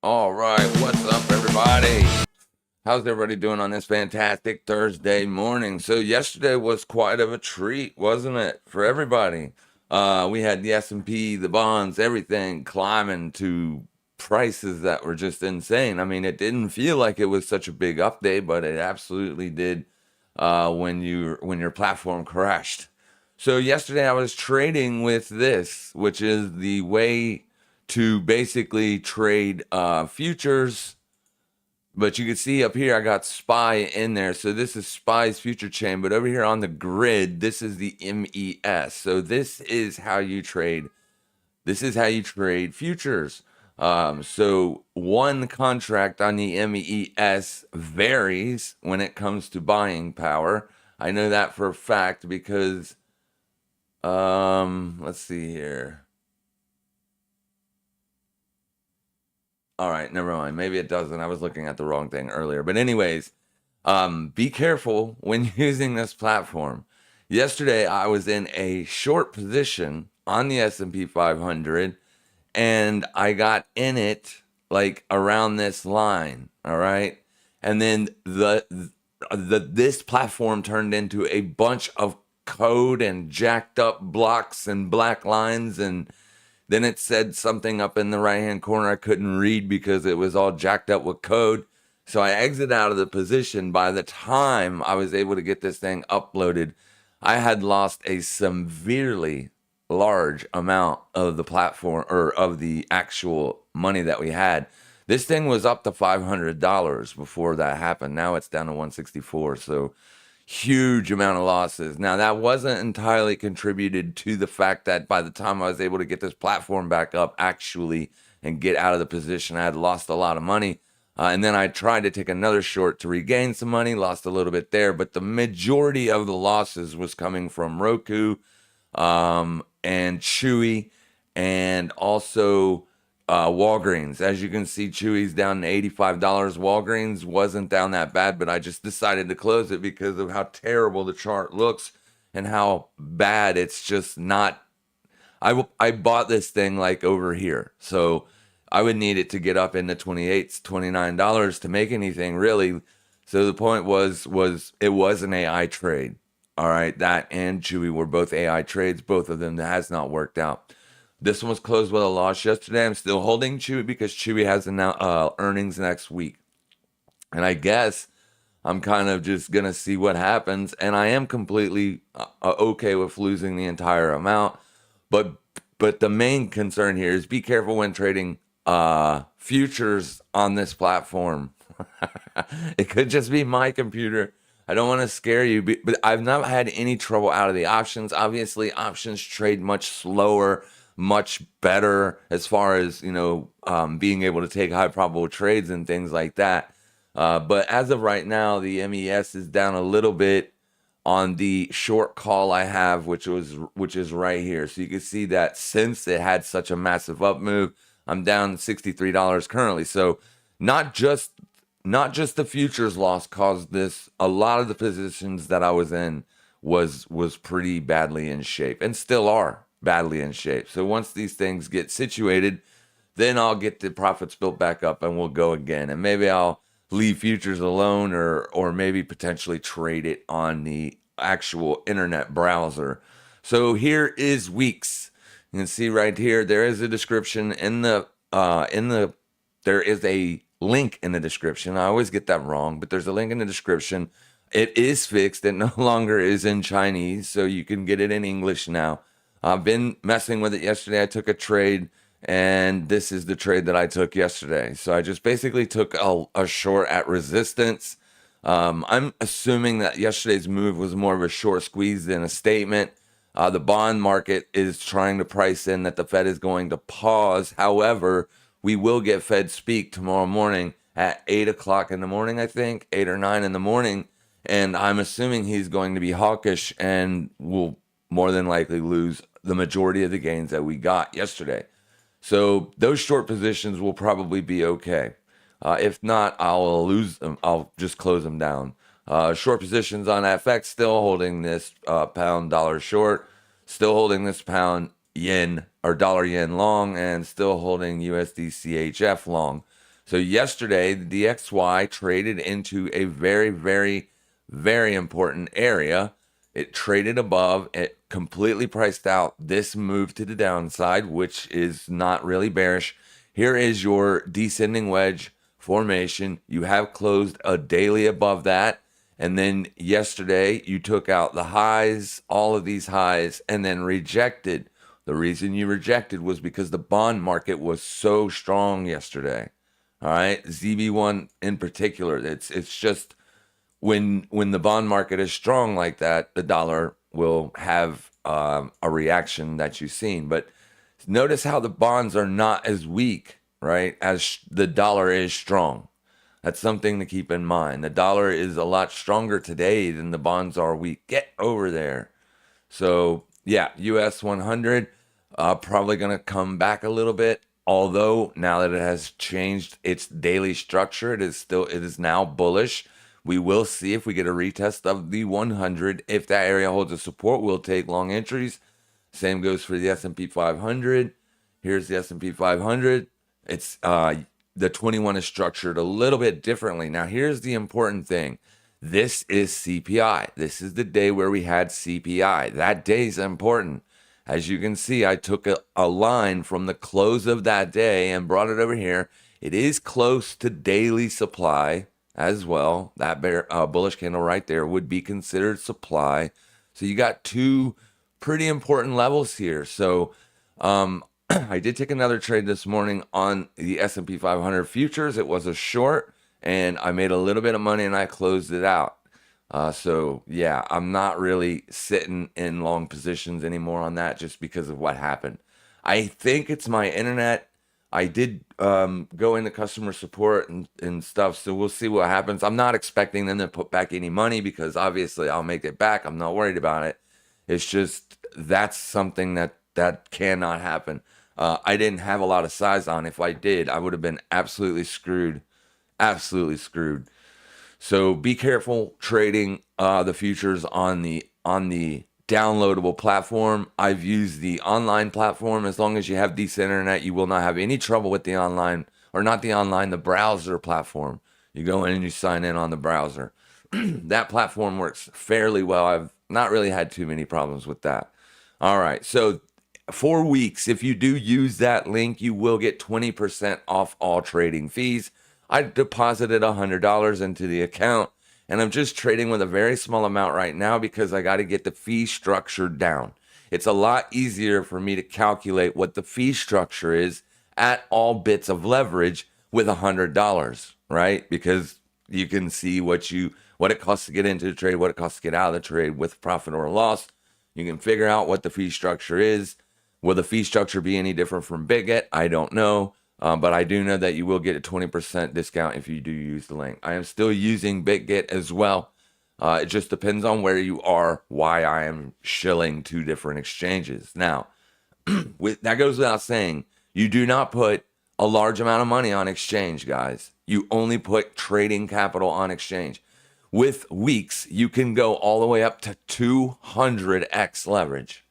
All right, what's up, everybody? How's everybody doing on this fantastic Thursday morning? So yesterday was quite of a treat, wasn't it, for everybody? We had the S&P, the bonds, everything climbing to prices that were just insane. I mean, it didn't feel like it was such a big update, but it absolutely did when your platform crashed. So yesterday I was trading with this, which is the way to basically trade futures. But you can see up here, I got SPY in there. So this is SPY's future chain. But over here on the grid, this is the MES. So this is how you trade. This is how you trade futures. So one contract on the MES varies when it comes to buying power. I know that for a fact because, let's see here. All right, never mind. Maybe it doesn't. I was looking at the wrong thing earlier. But anyways, be careful when using this platform. Yesterday, I was in a short position on the S&P 500, and I got in it like around this line. All right, and then this platform turned into a bunch of code and jacked up blocks and black lines, and then it said something up in the right-hand corner I couldn't read because it was all jacked up with code. So I exited out of the position. By the time I was able to get this thing uploaded, I had lost a severely large amount of the platform, or of the actual money that we had. This thing was up to $500 before that happened. Now it's down to 164. So huge amount of losses. Now, that wasn't entirely contributed to the fact that by the time I was able to get this platform back up actually and get out of the position, I had lost a lot of money. And then I tried to take another short to regain some money, lost a little bit there. But the majority of the losses was coming from Roku and Chewy, and also Walgreens. As you can see, Chewy's down to $85. Walgreens wasn't down that bad, but I just decided to close it because of how terrible the chart looks and how bad it's just not. I bought this thing like over here, so I would need it to get up into $28, $29 to make anything really. So the point was it was an AI trade. All right, that and Chewy were both AI trades. Both of them, that has not worked out. This one was closed with a loss yesterday. I'm still holding Chewy because Chewy has earnings next week. And I guess I'm kind of just going to see what happens. And I am completely okay with losing the entire amount. But the main concern here is be careful when trading futures on this platform. It could just be my computer. I don't want to scare you, but I've not had any trouble out of the options. Obviously, options trade much slower, much better as far as, being able to take high probable trades and things like that. But as of right now, the MES is down a little bit on the short call I have, which is right here. So you can see that since it had such a massive up move, I'm down $63 currently. So not just the futures loss caused this. A lot of the positions that I was in was pretty badly in shape and still are badly in shape. So once these things get situated, then I'll get the profits built back up and we'll go again. And maybe I'll leave futures alone or maybe potentially trade it on the actual internet browser. So here is weeks. You can see right here, there is a description there is a link in the description. I always get that wrong, but there's a link in the description. It is fixed. It no longer is in Chinese, so you can get it in English now. I've been messing with it yesterday. I took a trade, and this is the trade that I took yesterday. So I just basically took a short at resistance. I'm assuming that yesterday's move was more of a short squeeze than a statement. The bond market is trying to price in that the Fed is going to pause. However, we will get Fed speak tomorrow morning at 8 o'clock in the morning, I think, 8 or 9 in the morning. And I'm assuming he's going to be hawkish and will more than likely lose the majority of the gains that we got yesterday. So those short positions will probably be okay. If not, I'll lose them. I'll just close them down. Short positions on FX, still holding this pound dollar short, still holding this pound yen or dollar yen long, and still holding USD CHF long. So yesterday, the DXY traded into a very, very, very important area. It traded above. It completely priced out this move to the downside, which is not really bearish. Here is your descending wedge formation. You have closed a daily above that. And then yesterday, you took out the highs, all of these highs, and then rejected. The reason you rejected was because the bond market was so strong yesterday. All right, ZB1 in particular. It's just when the bond market is strong like that, the dollar will have a reaction that you've seen. But notice how the bonds are not as weak, right, as the dollar is strong. That's something to keep in mind. The dollar is a lot stronger today than the bonds are weak. Get over there. So yeah, US 100 probably going to come back a little bit. Although now that it has changed its daily structure, it is now bullish. We will see if we get a retest of the 100. If that area holds a support, we'll take long entries. Same goes for the S&P 500. Here's the S&P 500. It's the 21 is structured a little bit differently. Now, here's the important thing. This is CPI. This is the day where we had CPI. That day is important. As you can see, I took a line from the close of that day and brought it over here. It is close to daily supply as well. That bullish candle right there would be considered supply. So you got two pretty important levels here. So I did take another trade this morning on the S&P 500 futures. It was a short, and I made a little bit of money, and I closed it out. So yeah, I'm not really sitting in long positions anymore on that just because of what happened. I think it's my internet. I did go into customer support and stuff, so we'll see what happens. I'm not expecting them to put back any money because obviously I'll make it back. I'm not worried about it. It's just that's something that cannot happen. I didn't have a lot of size on. If I did, I would have been absolutely screwed. Absolutely screwed. So be careful trading the futures on the downloadable platform. I've used the online platform. As long as you have decent internet, you will not have any trouble with the online, or not the online, the browser platform. You go in and you sign in on the browser. That platform works fairly well. I've not really had too many problems with that. All right, so 4 weeks, if you do use that link, you will get 20% off all trading fees. I deposited $100 into the account, and I'm just trading with a very small amount right now because I got to get the fee structure down. It's a lot easier for me to calculate what the fee structure is at all bits of leverage with $100, right? Because you can see what it costs to get into the trade, what it costs to get out of the trade with profit or loss. You can figure out what the fee structure is. Will the fee structure be any different from Bitget? I don't know. But I do know that you will get a 20% discount if you do use the link. I am still using Bitget as well. It just depends on where you are, why I am shilling two different exchanges. Now, that goes without saying, you do not put a large amount of money on exchange, guys. You only put trading capital on exchange. With weeks, you can go all the way up to 200x leverage.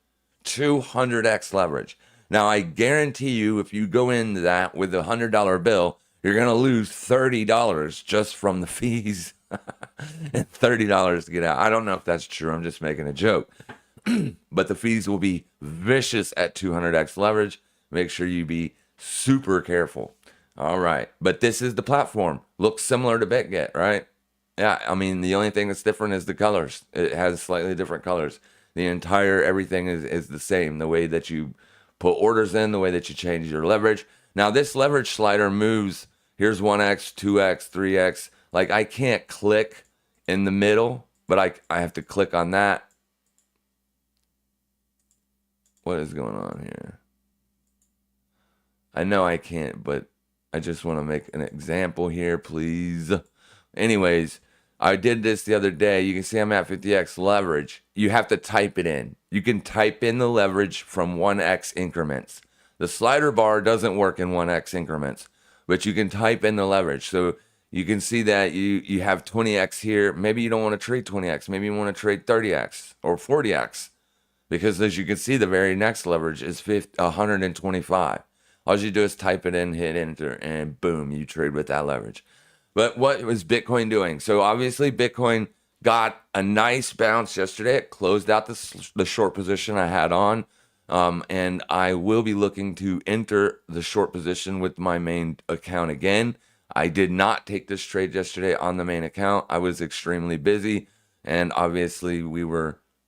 200x leverage. Now, I guarantee you, if you go into that with a $100 bill, you're going to lose $30 just from the fees and $30 to get out. I don't know if that's true. I'm just making a joke. But the fees will be vicious at 200x leverage. Make sure you be super careful. All right. But this is the platform. Looks similar to Bitget, right? Yeah. I mean, the only thing that's different is the colors. It has slightly different colors. The entire everything is the same. The way that you put orders in, the way that you change your leverage. Now, this leverage slider moves. Here's 1x, 2x, 3x. Like, I can't click in the middle, but I have to click on that. What is going on here? I know I can't, but I just want to make an example here, please. Anyways, I did this the other day. You can see I'm at 50x leverage. You have to type it in. You can type in the leverage from 1x increments. The slider bar doesn't work in 1x increments, but you can type in the leverage. So you can see that you have 20x here. Maybe you don't want to trade 20x. Maybe you want to trade 30x or 40x. Because as you can see, the very next leverage is 125. All you do is type it in, hit enter, and boom, you trade with that leverage. But what was Bitcoin doing? So obviously Bitcoin got a nice bounce yesterday. It closed out the short position I had on. And I will be looking to enter the short position with my main account again. I did not take this trade yesterday on the main account. I was extremely busy. And obviously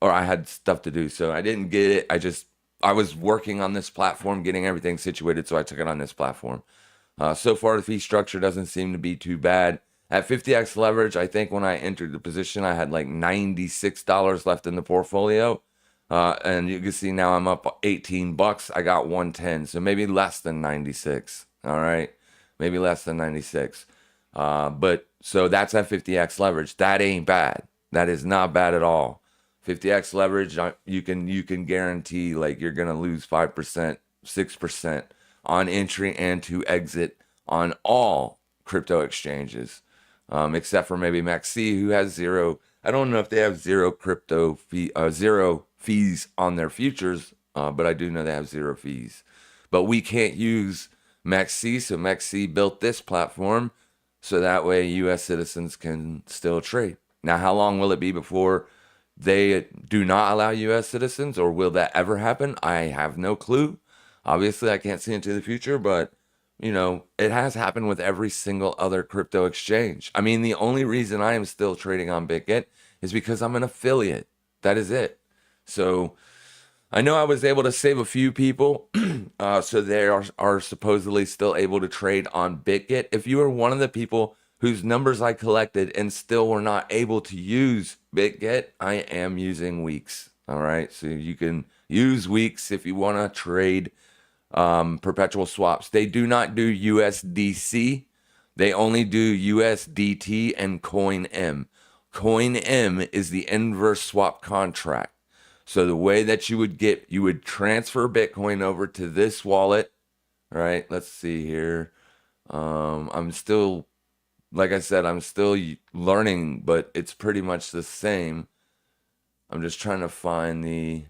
I had stuff to do. So I didn't get it. I was working on this platform, getting everything situated. So I took it on this platform. So far, the fee structure doesn't seem to be too bad. At 50x leverage, I think when I entered the position, I had like $96 left in the portfolio. And you can see now I'm up $18. I got 110, so maybe less than 96. All right, maybe less than 96. But so that's at 50x leverage. That ain't bad. That is not bad at all. 50x leverage, you can guarantee like you're gonna lose 5%, 6% on entry and to exit on all crypto exchanges, except for maybe Maxi, who has zero. I don't know if they have zero fees on their futures, but I do know they have zero fees. But we can't use Maxi, so Maxi built this platform so that way U.S. citizens can still trade. Now, how long will it be before they do not allow U.S. citizens, or will that ever happen? I have no clue. Obviously, I can't see into the future, but it has happened with every single other crypto exchange. I mean, the only reason I am still trading on Bitget is because I'm an affiliate. That is it. So I know I was able to save a few people. So they are supposedly still able to trade on Bitget. If you are one of the people whose numbers I collected and still were not able to use Bitget, I am using Weeks. All right. So you can use Weeks if you want to trade perpetual swaps. They do not do USDC. They only do USDT and CoinM. CoinM is the inverse swap contract. So the way that you would transfer Bitcoin over to this wallet, right? Let's see here. I'm still, like I said, I'm still learning, but it's pretty much the same. I'm just trying to find the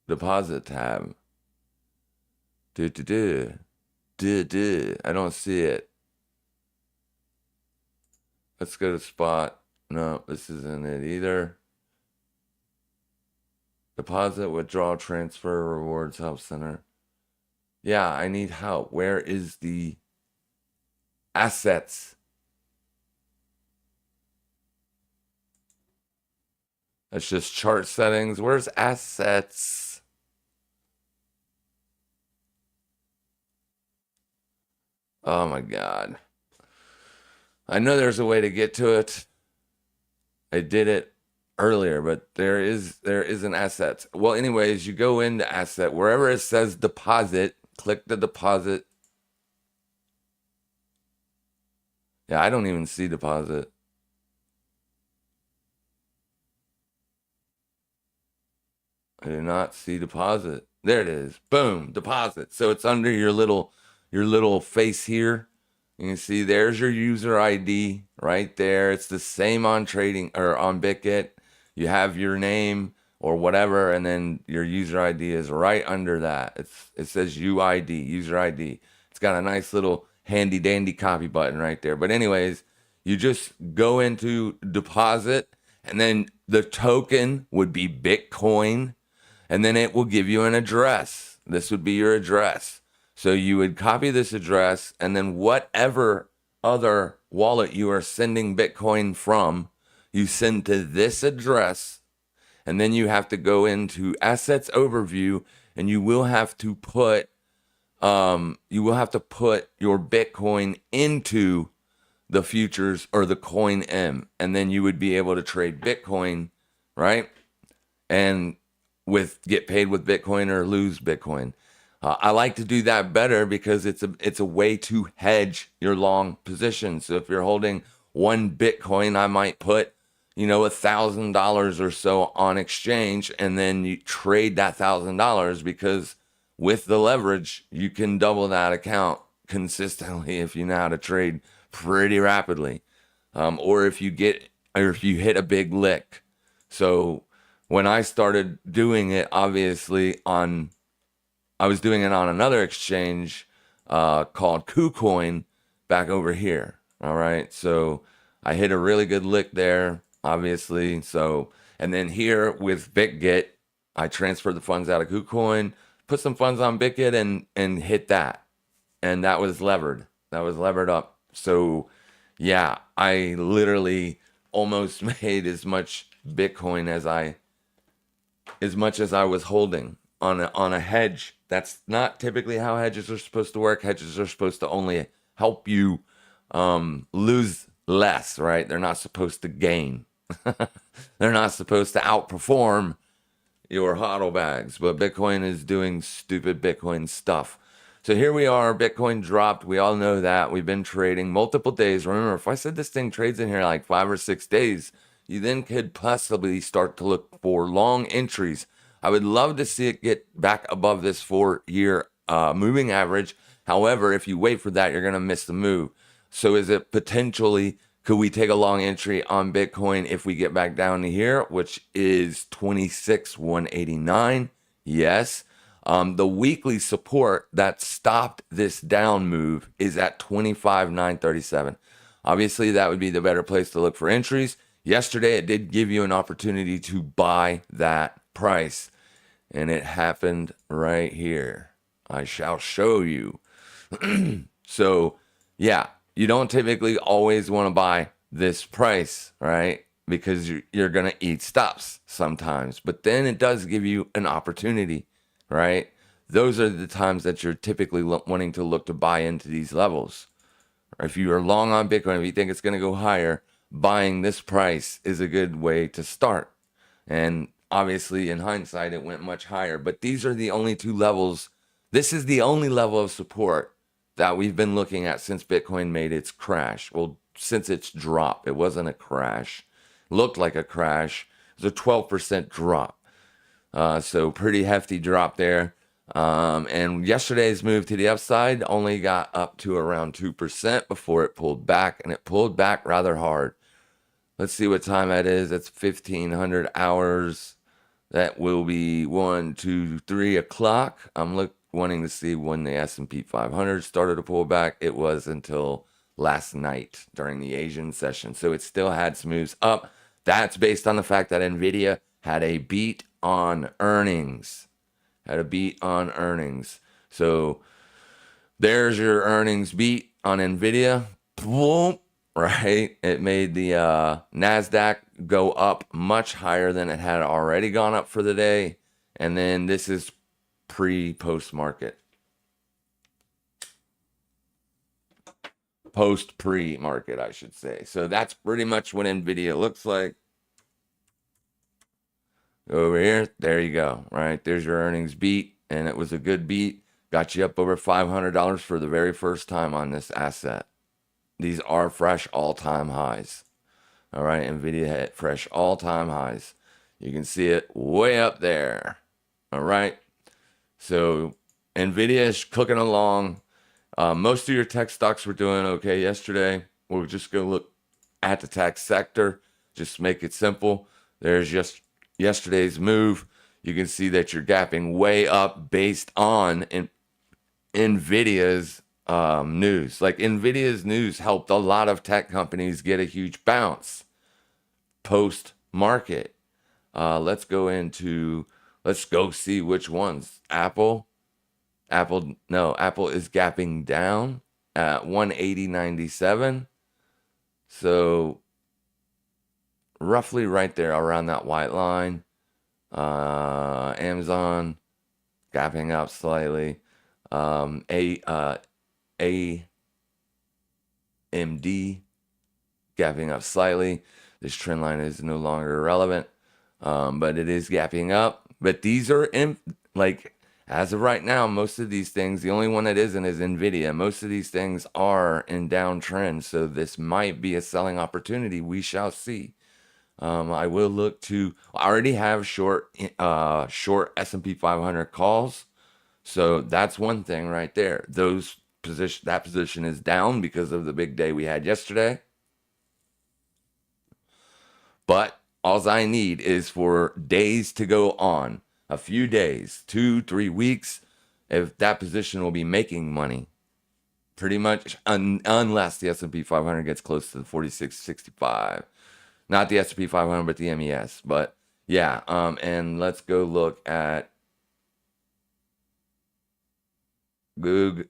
deposit tab. I don't see it. Let's go to spot. No, this isn't it either. Deposit, withdrawal, transfer, rewards, help center. Yeah, I need help. Where is the assets? That's just chart settings. Where's assets? Oh my God. I know there's a way to get to it. I did it earlier, but there is an asset. Well, anyways, you go into asset, wherever it says deposit, click the deposit. Yeah, I don't even see deposit. I do not see deposit. There it is. Boom, deposit. So it's under your little face here. You can see there's your user ID right there. It's the same on trading or on Bitget. You have your name or whatever, and then your user ID is right under that. It says UID, user ID. It's got a nice little handy dandy copy button right there. But anyways, you just go into deposit, and then the token would be Bitcoin, and then it will give you an address. This would be your address. So you would copy this address, and then whatever other wallet you are sending Bitcoin from, you send to this address, and then you have to go into assets overview, and you will have to put your Bitcoin into the futures or the coin M, and then you would be able to trade Bitcoin, right? And get paid with Bitcoin or lose Bitcoin. I like to do that better because it's a way to hedge your long position. So if you're holding one Bitcoin, I might put $1,000 or so on exchange, and then you trade that $1,000 because with the leverage you can double that account consistently if you know how to trade pretty rapidly, or if you hit a big lick. So when I started doing it, obviously I was doing it on another exchange called KuCoin back over here. All right, so I hit a really good lick there, obviously. So and then here with Bitget, I transferred the funds out of KuCoin, put some funds on Bitget, and hit that, and that was levered. That was levered up. So yeah, I literally almost made as much as I was holding on a hedge. That's not typically how hedges are supposed to work. Hedges are supposed to only help you lose less, right? They're not supposed to gain. They're not supposed to outperform your hodl bags, but Bitcoin is doing stupid Bitcoin stuff. So here we are. Bitcoin dropped. We all know that. We've been trading multiple days. Remember, if I said this thing trades in here like 5 or 6 days, you then could possibly start to look for long entries. I would love to see it get back above this 4-year moving average. However, if you wait for that, you're going to miss the move. So is it potentially, could we take a long entry on Bitcoin if we get back down to here, which is 26,189? Yes. The weekly support that stopped this down move is at 25,937. Obviously, that would be the better place to look for entries. Yesterday, it did give you an opportunity to buy that price, and it happened right here. I shall show you. So, yeah, you don't typically always want to buy this price, right? Because you're going to eat stops sometimes. But then it does give you an opportunity, right? Those are the times that you're typically wanting to look to buy into these levels. Or if you are long on Bitcoin, if you think it's going to go higher, buying this price is a good way to start. And obviously, in hindsight, it went much higher. But these are the only two levels. This is the only level of support that we've been looking at since Bitcoin made its crash. Well, since its drop, it wasn't a crash. Looked like a crash. It was a 12% drop. So pretty hefty drop there. And yesterday's move to the upside only got up to around 2% before it pulled back, and it pulled back rather hard. Let's see what time that is. That's 1500 hours. That will be 1, 2, 3 o'clock. I'm wanting to see when the S&P 500 started to pull back. It was until last night during the Asian session. So it still had some moves up. That's based on the fact that NVIDIA had a beat on earnings. So there's your earnings beat on NVIDIA. Boom. Right? It made the NASDAQ go up much higher than it had already gone up for the day. And then this is pre-post market. pre-market, I should say. So that's pretty much what NVIDIA looks like. Over here, there you go, right? There's your earnings beat, and it was a good beat. Got you up over $500 for the very first time on this asset. These are fresh all-time highs. All right, NVIDIA hit fresh all-time highs. You can see it way up there. All right, so NVIDIA is cooking along. Most of your tech stocks were doing okay yesterday. We'll just go look at the tech sector. Just make it simple. There's just yesterday's move. You can see that you're gapping way up based on NVIDIA's news. Like NVIDIA's news helped a lot of tech companies get a huge bounce post-market. Let's go see which ones. Apple is gapping down at 180.97. So roughly right there around that white line. Amazon gapping up slightly. AMD gapping up slightly. This trend line is no longer relevant, but it is gapping up. But these are as of right now, most of these things, the only one that isn't is NVIDIA. Most of these things are in downtrend, so this might be a selling opportunity. We shall see. I will look to. I already have short S&P 500 calls, so that's one thing right there. That position is down because of the big day we had yesterday. But all I need is for days to go on. A few days, 2-3 weeks, if that position will be making money, pretty much, unless the S&P 500 gets close to the 46.65. Not the S&P 500, but the MES. But yeah, and let's go look at Google.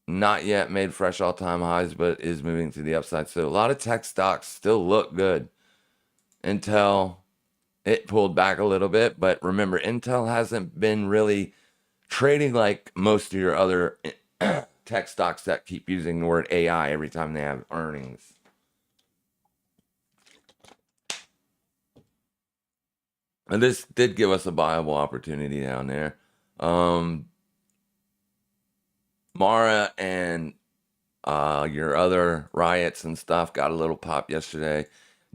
Not yet made fresh all-time highs, but is moving to the upside. So a lot of tech stocks still look good. Intel, it pulled back a little bit, but remember, Intel hasn't been really trading like most of your other tech stocks that keep using the word AI every time they have earnings. And this did give us a buyable opportunity down there. Mara and your other riots and stuff got a little pop yesterday.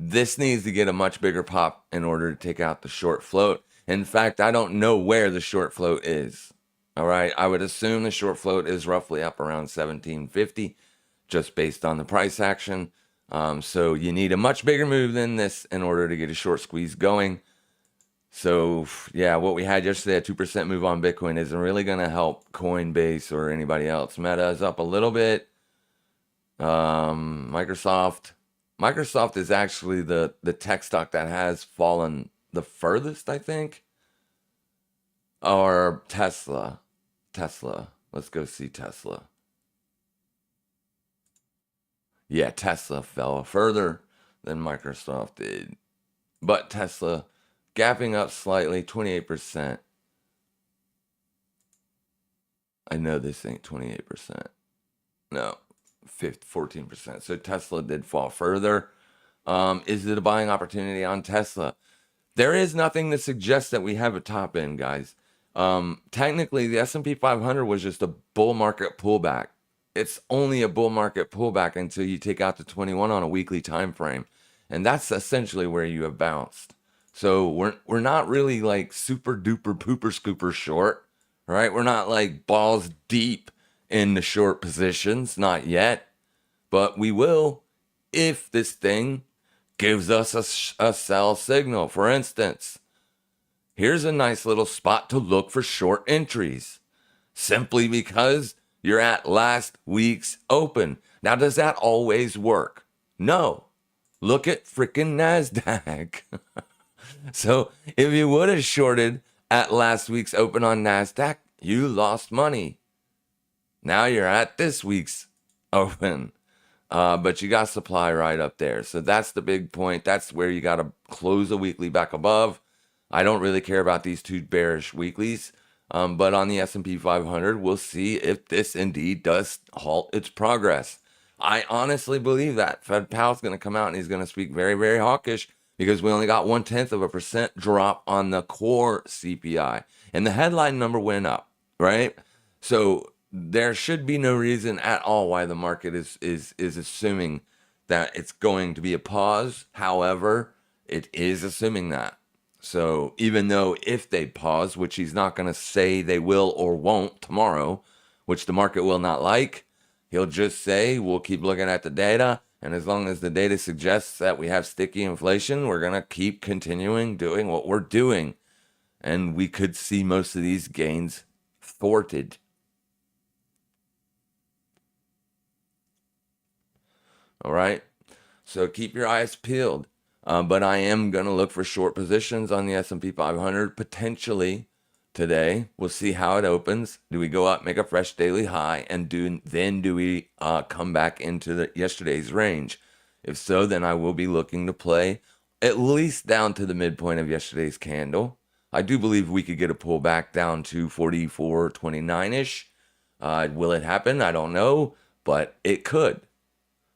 This needs to get a much bigger pop in order to take out the short float. In fact, I don't know where the short float is. All right, I would assume the short float is roughly up around 1750, just based on the price action. So you need a much bigger move than this in order to get a short squeeze going. So yeah, what we had yesterday, a 2% move on Bitcoin, isn't really going to help Coinbase or anybody else. Meta is up a little bit. Microsoft is actually the tech stock that has fallen the furthest, I think. Or Tesla. Let's go see Tesla. Yeah, Tesla fell further than Microsoft did. But Tesla gapping up slightly, 28%. I know this ain't 28%. No, 14%. So Tesla did fall further. Is it a buying opportunity on Tesla? There is nothing to suggest that we have a top end, guys. Technically, the S&P 500 was just a bull market pullback. It's only a bull market pullback until you take out the 21 on a weekly time frame. And that's essentially where you have bounced. So we're not really like super duper pooper scooper short, right? We're not like balls deep in the short positions, not yet. But we will if this thing gives us a sell signal. For instance, here's a nice little spot to look for short entries, simply because you're at last week's open. Now, does that always work? No. Look at freaking NASDAQ. So if you would have shorted at last week's open on NASDAQ, you lost money. Now you're at this week's open. But you got supply right up there. So that's the big point. That's where you got to close a weekly back above. I don't really care about these two bearish weeklies. But on the S&P 500, we'll see if this indeed does halt its progress. I honestly believe that Fed Powell's going to come out and he's going to speak very, very hawkish because we only got 0.1% drop on the core CPI, and the headline number went up, right? So there should be no reason at all why the market is assuming that it's going to be a pause. However, it is assuming that. So even though if they pause, which he's not going to say they will or won't tomorrow, which the market will not like, he'll just say, we'll keep looking at the data. And as long as the data suggests that we have sticky inflation, we're going to keep continuing doing what we're doing. And we could see most of these gains thwarted. All right. So keep your eyes peeled. But I am going to look for short positions on the S&P 500 potentially today. We'll see how it opens. Do we go up, make a fresh daily high, and do we come back into yesterday's range? If so, then I will be looking to play at least down to the midpoint of yesterday's candle. I do believe we could get a pullback down to 44.29-ish. Will it happen? I don't know, but it could.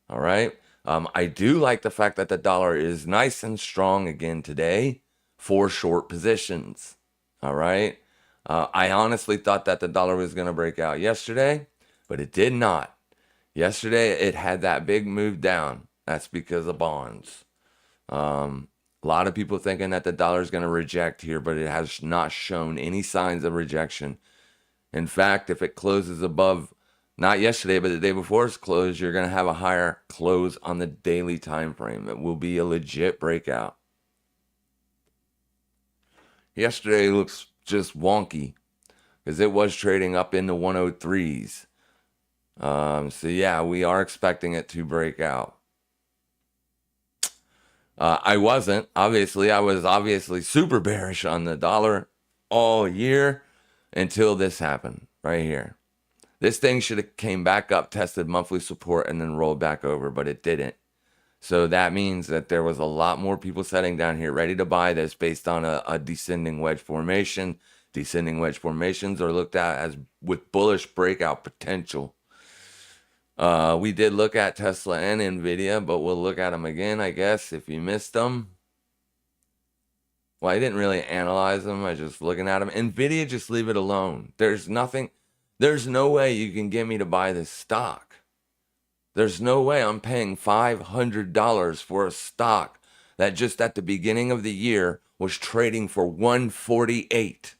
All right. I do like the fact that the dollar is nice and strong again today for short positions. All right. I honestly thought that the dollar was going to break out yesterday, but it did not. Yesterday, it had that big move down. That's because of bonds. A lot of people thinking that the dollar is going to reject here, but it has not shown any signs of rejection. In fact, if it closes above, not yesterday, but the day before its close, you're going to have a higher close on the daily time frame. It will be a legit breakout. Yesterday looks just wonky because it was trading up in the 103s. So yeah, we are expecting it to break out. I wasn't. Obviously, I was obviously super bearish on the dollar all year until this happened right here. This thing should have came back up, tested monthly support, and then rolled back over, but it didn't. So that means that there was a lot more people sitting down here ready to buy this based on a descending wedge formation. Descending wedge formations are looked at as with bullish breakout potential. We did look at Tesla and Nvidia, but we'll look at them again, I guess, if you missed them. Well, I didn't really analyze them. I was just looking at them. Nvidia, just leave it alone. There's no way you can get me to buy this stock. There's no way I'm paying $500 for a stock that just at the beginning of the year was trading for $148.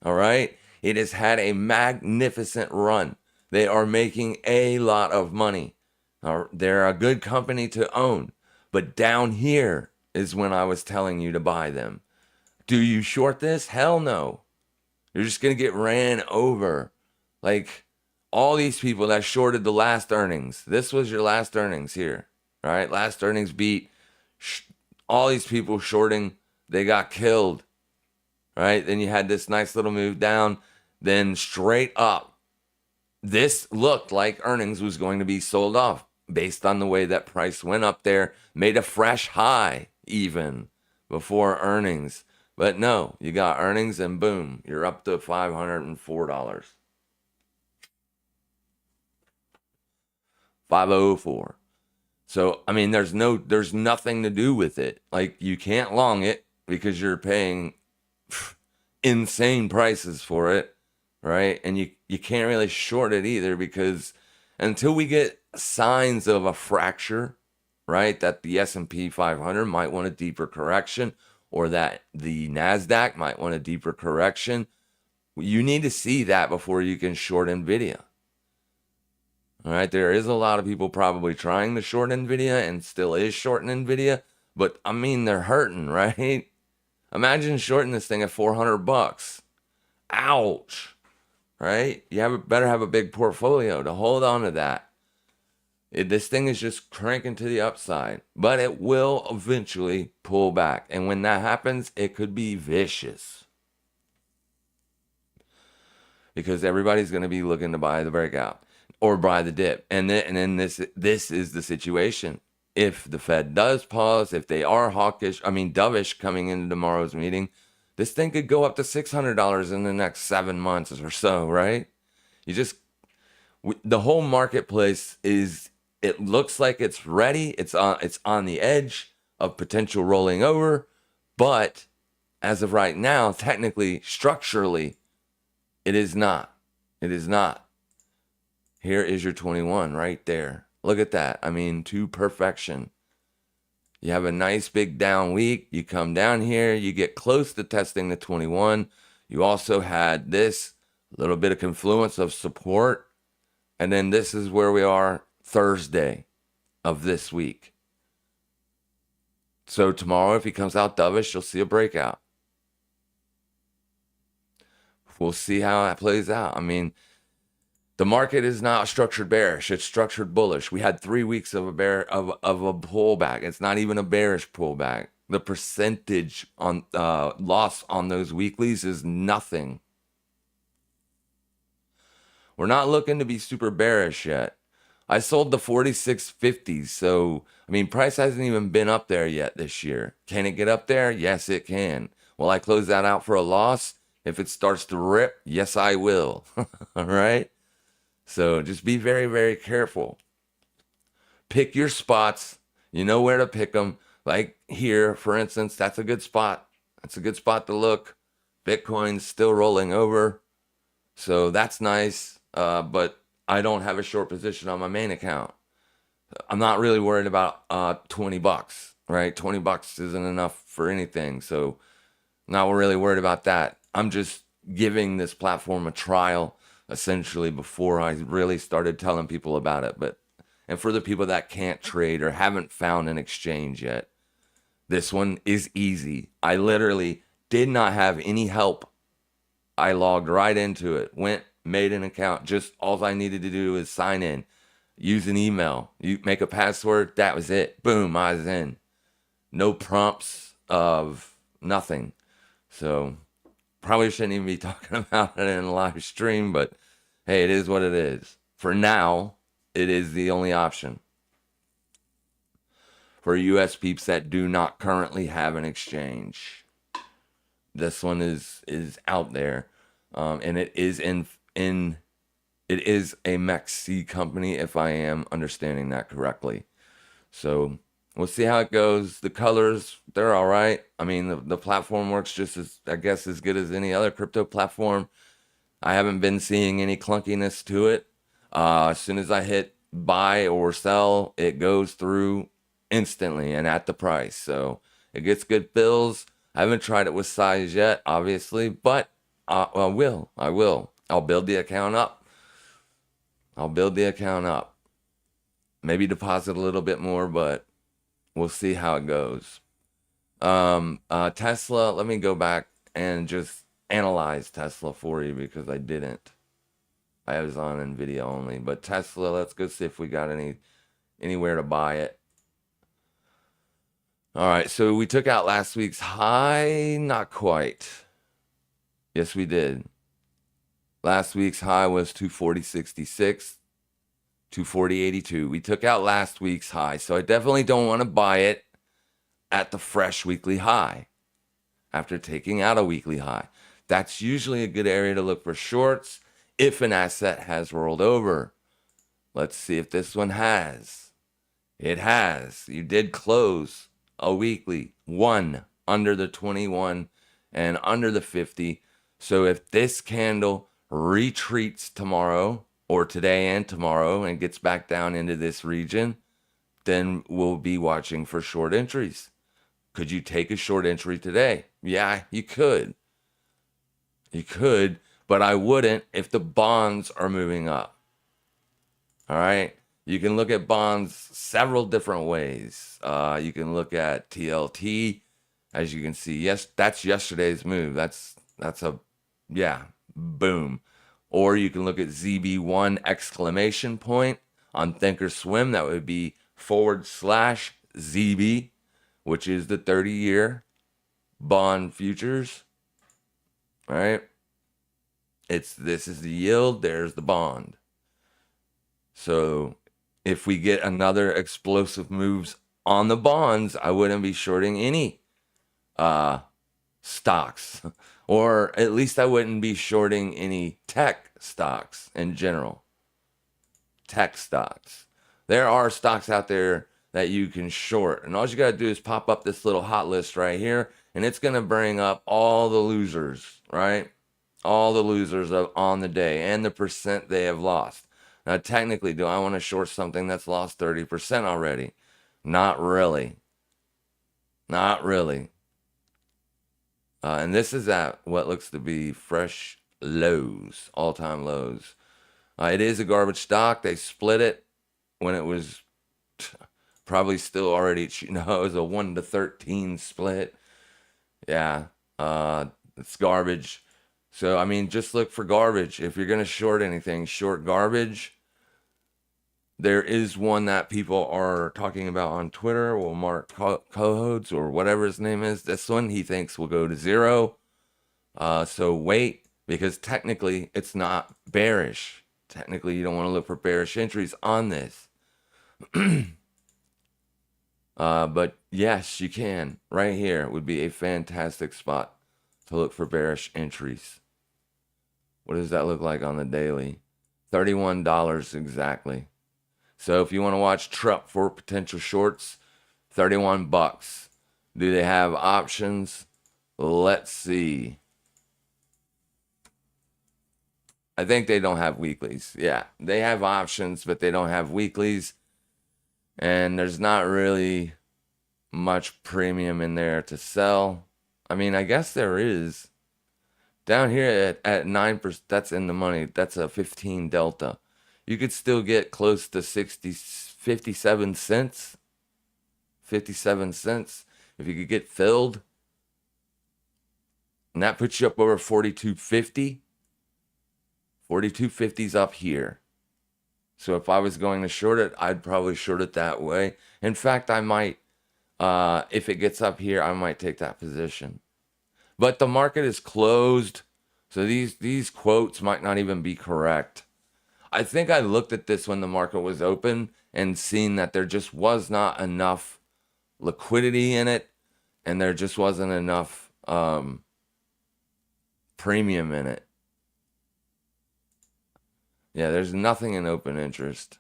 All right? It has had a magnificent run. They are making a lot of money. They're a good company to own. But down here is when I was telling you to buy them. Do you short this? Hell no. You're just going to get ran over. Like all these people that shorted the last earnings. This was your last earnings here. Right? Last earnings beat. All these people shorting, they got killed. Right? Then you had this nice little move down. Then straight up. This looked like earnings was going to be sold off based on the way that price went up there, made a fresh high even before earnings. But no, you got earnings and boom, you're up to $504. 504. So, I mean, there's nothing to do with it. Like you can't long it because you're paying insane prices for it. Right? And you can't really short it either because until we get signs of a fracture, right, that the S&P 500 might want a deeper correction or that the NASDAQ might want a deeper correction, you need to see that before you can short NVIDIA. All right, there is a lot of people probably trying to short NVIDIA and still is shorting NVIDIA, but I mean, they're hurting, right? Imagine shorting this thing at $400. Ouch. Right? You better have a big portfolio to hold on to that. This thing is just cranking to the upside, but it will eventually pull back. And when that happens, it could be vicious. Because everybody's going to be looking to buy the breakout or buy the dip. And then this is the situation. If the Fed does pause, if they are dovish coming into tomorrow's meeting, This thing could go up to $600 in the next 7 months or so, right? You just, the whole marketplace is, it looks like it's ready. It's on the edge of potential rolling over, but as of right now, technically, structurally, it is not. It is not. Here is your 21 right there. Look at that. I mean, to perfection. You have a nice big down week. You come down here, you get close to testing the 21. You also had this little bit of confluence of support. And then this is where we are Thursday of this week. So tomorrow, if he comes out dovish, you'll see a breakout. We'll see how that plays out. I mean, the market is not structured bearish. It's structured bullish. We had 3 weeks of a pullback. It's not even a bearish pullback. The percentage on loss on those weeklies is nothing. We're not looking to be super bearish yet. I sold the 46.50s. So, I mean, price hasn't even been up there yet this year. Can it get up there? Yes, it can. Will I close that out for a loss? If it starts to rip, yes, I will. All right. So just be very, very careful. Pick your spots. You know where to pick them. Like here, for instance, that's a good spot. That's a good spot to look. Bitcoin's still rolling over. So that's nice. But I don't have a short position on my main account. I'm not really worried about $20, right? $20 isn't enough for anything. So not really worried about that. I'm just giving this platform a trial, essentially, before I really started telling people about it. And for the people that can't trade or haven't found an exchange yet, this one is easy. I literally did not have any help. I logged right into it, went, made an account. Just all I needed to do is sign in, use an email, you make a password. That was it. Boom, I was in. No prompts of nothing. So probably shouldn't even be talking about it in a live stream, but hey, it is what it is. For now, it is the only option. For US peeps that do not currently have an exchange, this one is out there, and it is it is a MEXC company, if I am understanding that correctly. So we'll see how it goes. The colors, they're all right. I mean, the platform works just as, I guess, as good as any other crypto platform. I haven't been seeing any clunkiness to it. As soon as I hit buy or sell, it goes through instantly and at the price. So it gets good fills. I haven't tried it with size yet, obviously, but I will. I'll build the account up. Maybe deposit a little bit more, but we'll see how it goes. Tesla, let me go back and just analyze Tesla for you because I didn't. I was on NVIDIA only. But Tesla, let's go see if we got anywhere to buy it. All right, so we took out last week's high. Not quite. Yes, we did. Last week's high was 240.66, 240.82. We took out last week's high, so I definitely don't want to buy it at the fresh weekly high after taking out a weekly high. That's usually a good area to look for shorts if an asset has rolled over. Let's see if this one has. It has. You did close a weekly, one under the 21 and under the 50. So if this candle retreats tomorrow or today and tomorrow and gets back down into this region, then we'll be watching for short entries. Could you take a short entry today? Yeah, you could. You could, but I wouldn't if the bonds are moving up. All right. You can look at bonds several different ways. You can look at TLT, as you can see. Yes, that's yesterday's move. That's a, yeah, boom. Or you can look at ZB1 exclamation point on Thinkorswim. That would be /ZB, which is the 30-year bond futures. All right. This is the yield. There's the bond. So if we get another explosive moves on the bonds, I wouldn't be shorting any stocks, or at least I wouldn't be shorting any tech stocks in general. Tech stocks. There are stocks out there that you can short, and all you got to do is pop up this little hot list right here, and it's going to bring up all the losers, right? All the losers on the day and the percent they have lost. Now, technically, do I want to short something that's lost 30% already? Not really. Not really. And this is at what looks to be fresh lows, all-time lows. It is a garbage stock. They split it when it was probably still already, it was a 1-13 split. Yeah, it's garbage. So, I mean, just look for garbage. If you're going to short anything, short garbage. There is one that people are talking about on Twitter. Well, Mark Cohodes or whatever his name is. This one he thinks will go to zero. So wait, because technically it's not bearish. Technically, you don't want to look for bearish entries on this. But yes, you can. Right here would be a fantastic spot to look for bearish entries. What does that look like on the daily? $31 exactly. So if you want to watch Trupp for potential shorts, 31 bucks. Do they have options? Let's see. I think they don't have weeklies. Yeah, they have options, but they don't have weeklies. And there's not really much premium in there to sell. I mean, I guess there is. Down here at 9%, that's in the money. That's a 15 delta. You could still get close to 57 cents. 57 cents if you could get filled. And that puts you up over 42.50. 42.50's up here. So if I was going to short it, I'd probably short it that way. In fact, I might, if it gets up here, I might take that position. But the market is closed, so these quotes might not even be correct. I think I looked at this when the market was open and seen that there just was not enough liquidity in it, and there just wasn't enough premium in it. Yeah, there's nothing in open interest.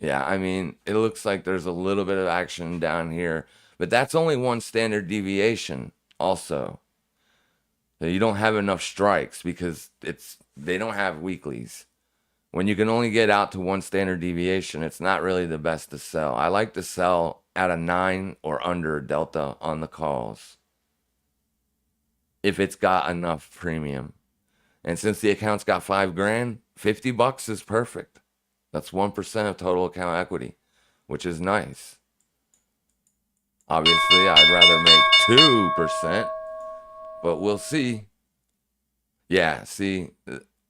Yeah, I mean, it looks like there's a little bit of action down here, but that's only one standard deviation also. So you don't have enough strikes because they don't have weeklies. When you can only get out to one standard deviation, it's not really the best to sell. I like to sell at a 9 or under delta on the calls if it's got enough premium. And since the account's got $5,000, 50 bucks is perfect. That's 1% of total account equity, which is nice. Obviously, I'd rather make 2%, but we'll see. Yeah, see,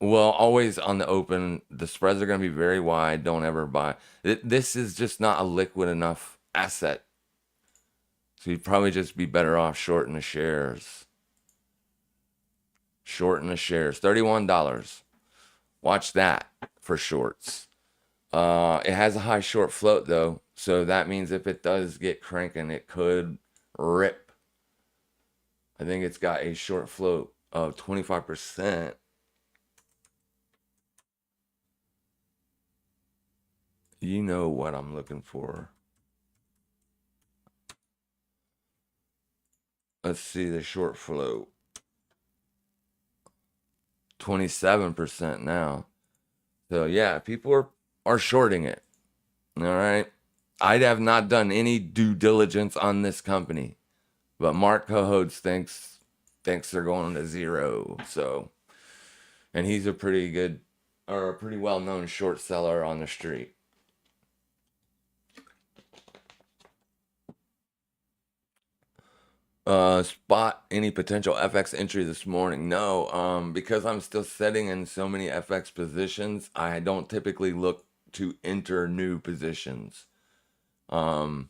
well, always on the open, the spreads are going to be very wide. Don't ever buy. This is just not a liquid enough asset. So you'd probably just be better off shorting the shares. Shorting the shares. $31. Watch that for shorts. It has a high short float though, so that means if it does get cranking, it could rip. I think it's got a short float of 25%. You know what I'm looking for. Let's see the short float. 27% now. So yeah, people are shorting it. All right. I have not done any due diligence on this company, but Mark Cohodes thinks they're going to zero. So, and he's a pretty good or a pretty well-known short seller on the street. Spot any potential FX entry this morning? No, because I'm still setting in so many FX positions, I don't typically look to enter new positions. And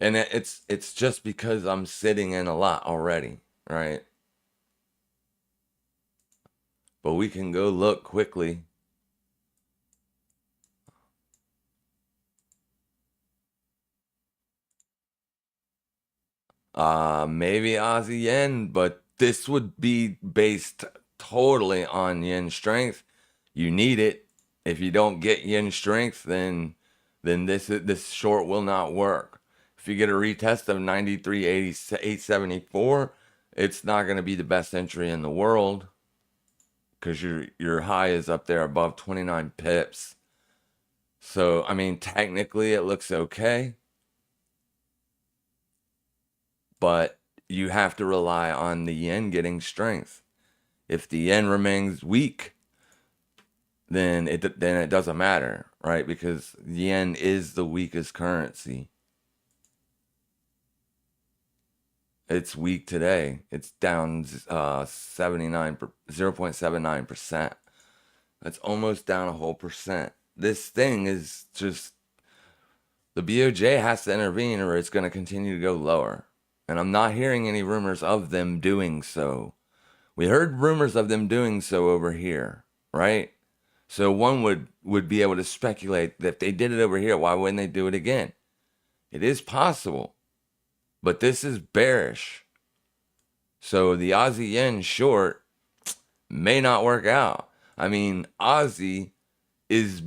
it's just because I'm sitting in a lot already, right? But we can go look quickly. Maybe Aussie yen, but this would be based totally on yen strength. You need it. If you don't get yen strength, then this short will not work. If you get a retest of 93.874, it's not going to be the best entry in the world because your high is up there above 29 pips. So, I mean, technically it looks okay, but you have to rely on the yen getting strength. If the yen remains weak, then it doesn't matter, right? Because yen is the weakest currency. It's weak today. It's down 0.79%. That's almost down a whole percent. This thing is just, the BOJ has to intervene or it's going to continue to go lower. And I'm not hearing any rumors of them doing so. We heard rumors of them doing so over here, right? So one would be able to speculate that if they did it over here, why wouldn't they do it again? It is possible, but this is bearish. So the Aussie yen short may not work out. I mean, Aussie is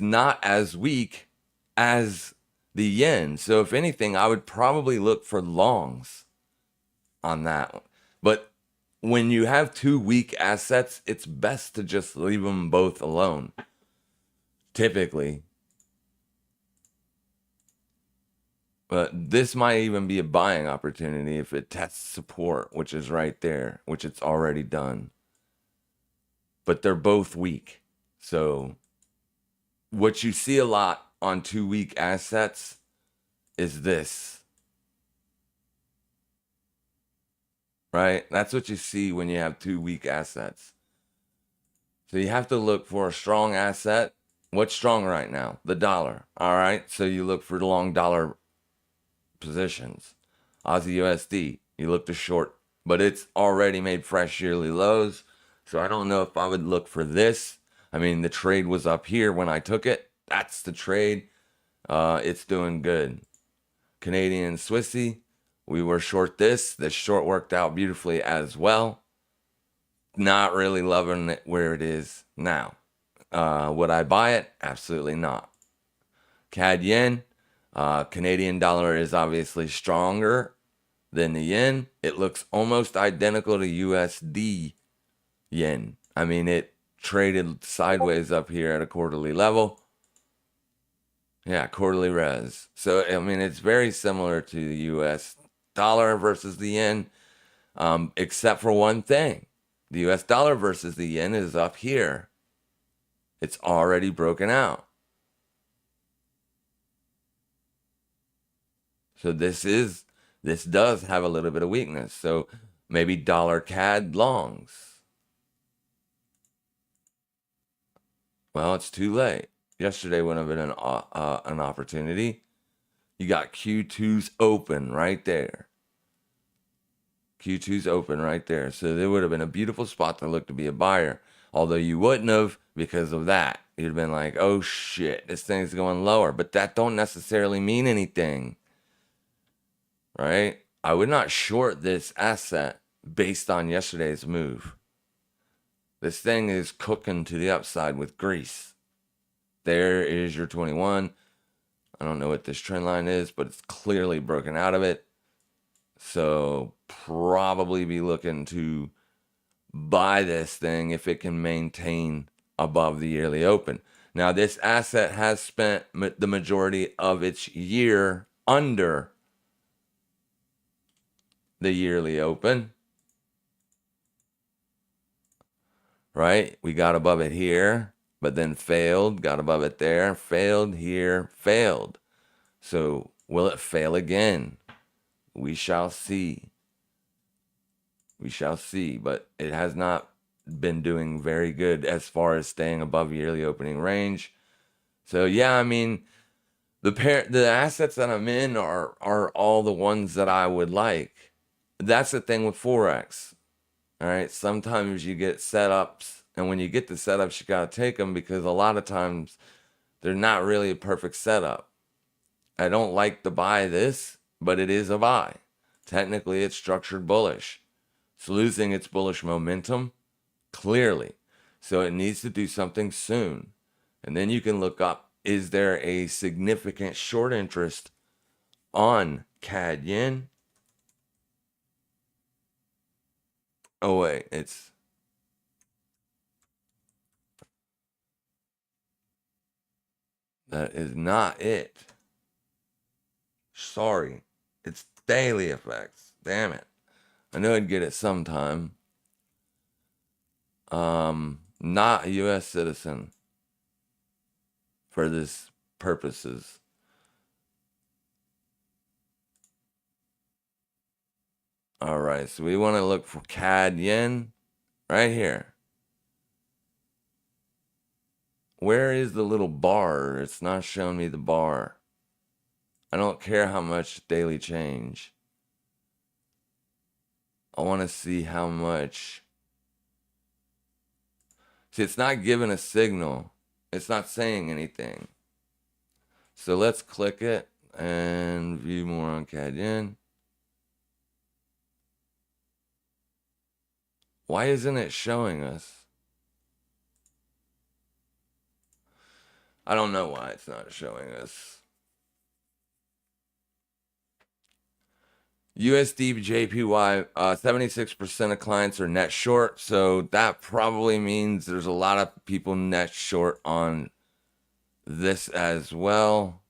not as weak as the yen. So if anything, I would probably look for longs on that one. But when you have two weak assets, it's best to just leave them both alone. Typically. But this might even be a buying opportunity if it tests support, which is right there, which it's already done. But they're both weak. So what you see a lot on two weak assets is this. Right? That's what you see when you have two weak assets. So you have to look for a strong asset. What's strong right now? The dollar. All right. So you look for the long dollar positions. Aussie USD, you look to short, but it's already made fresh yearly lows. So I don't know if I would look for this. I mean, the trade was up here when I took it. That's the trade. It's doing good. Canadian Swissy, we were short this. This short worked out beautifully as well. Not really loving it where it is now. Would I buy it? Absolutely not. CAD yen, Canadian dollar is obviously stronger than the yen. It looks almost identical to USD yen. I mean, it traded sideways up here at a quarterly level. Yeah, quarterly res. So, I mean, it's very similar to the US dollar versus the yen, except for one thing. The US dollar versus the yen is up here. It's already broken out. So this does have a little bit of weakness. So maybe dollar CAD longs. Well, it's too late. Yesterday would have been an opportunity. You got Q2's open right there. Q2's open right there. So there would have been a beautiful spot to look to be a buyer. Although you wouldn't have because of that. You'd have been like, oh shit, this thing's going lower. But that don't necessarily mean anything. Right? I would not short this asset based on yesterday's move. This thing is cooking to the upside with grease. There is your 21. I don't know what this trend line is, but it's clearly broken out of it. So probably be looking to buy this thing if it can maintain above the yearly open. Now, this asset has spent the majority of its year under the yearly open. Right? We got above it here, but then failed, got above it there, failed here, failed. So will it fail again? We shall see. We shall see, but it has not been doing very good as far as staying above yearly opening range. So yeah, I mean, the assets that I'm in are all the ones that I would like. That's the thing with Forex. All right, sometimes you get setups, and when you get the setups, you got to take them because a lot of times they're not really a perfect setup. I don't like to buy this, but it is a buy. Technically, it's structured bullish. It's losing its bullish momentum, clearly. So it needs to do something soon. And then you can look up, is there a significant short interest on CAD yen? Oh, wait, that is not it. Sorry. It's daily effects. Damn it. I know I'd get it sometime. Not a U.S. citizen for this purposes. All right, so we want to look for CAD yen right here. Where is the little bar? It's not showing me the bar. I don't care how much daily change. I want to see how much. See, it's not giving a signal. It's not saying anything. So let's click it and view more on CAD yen. Why isn't it showing us? I don't know why it's not showing us. USD JPY, 76% of clients are net short. So that probably means there's a lot of people net short on this as well.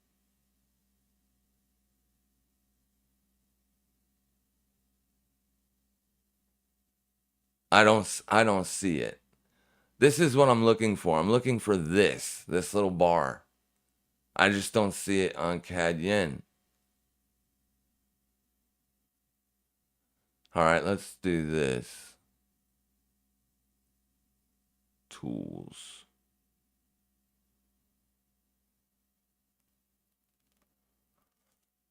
I don't see it. This is what I'm looking for. I'm looking for this little bar. I just don't see it on CAD yen. All right, let's do this. Tools.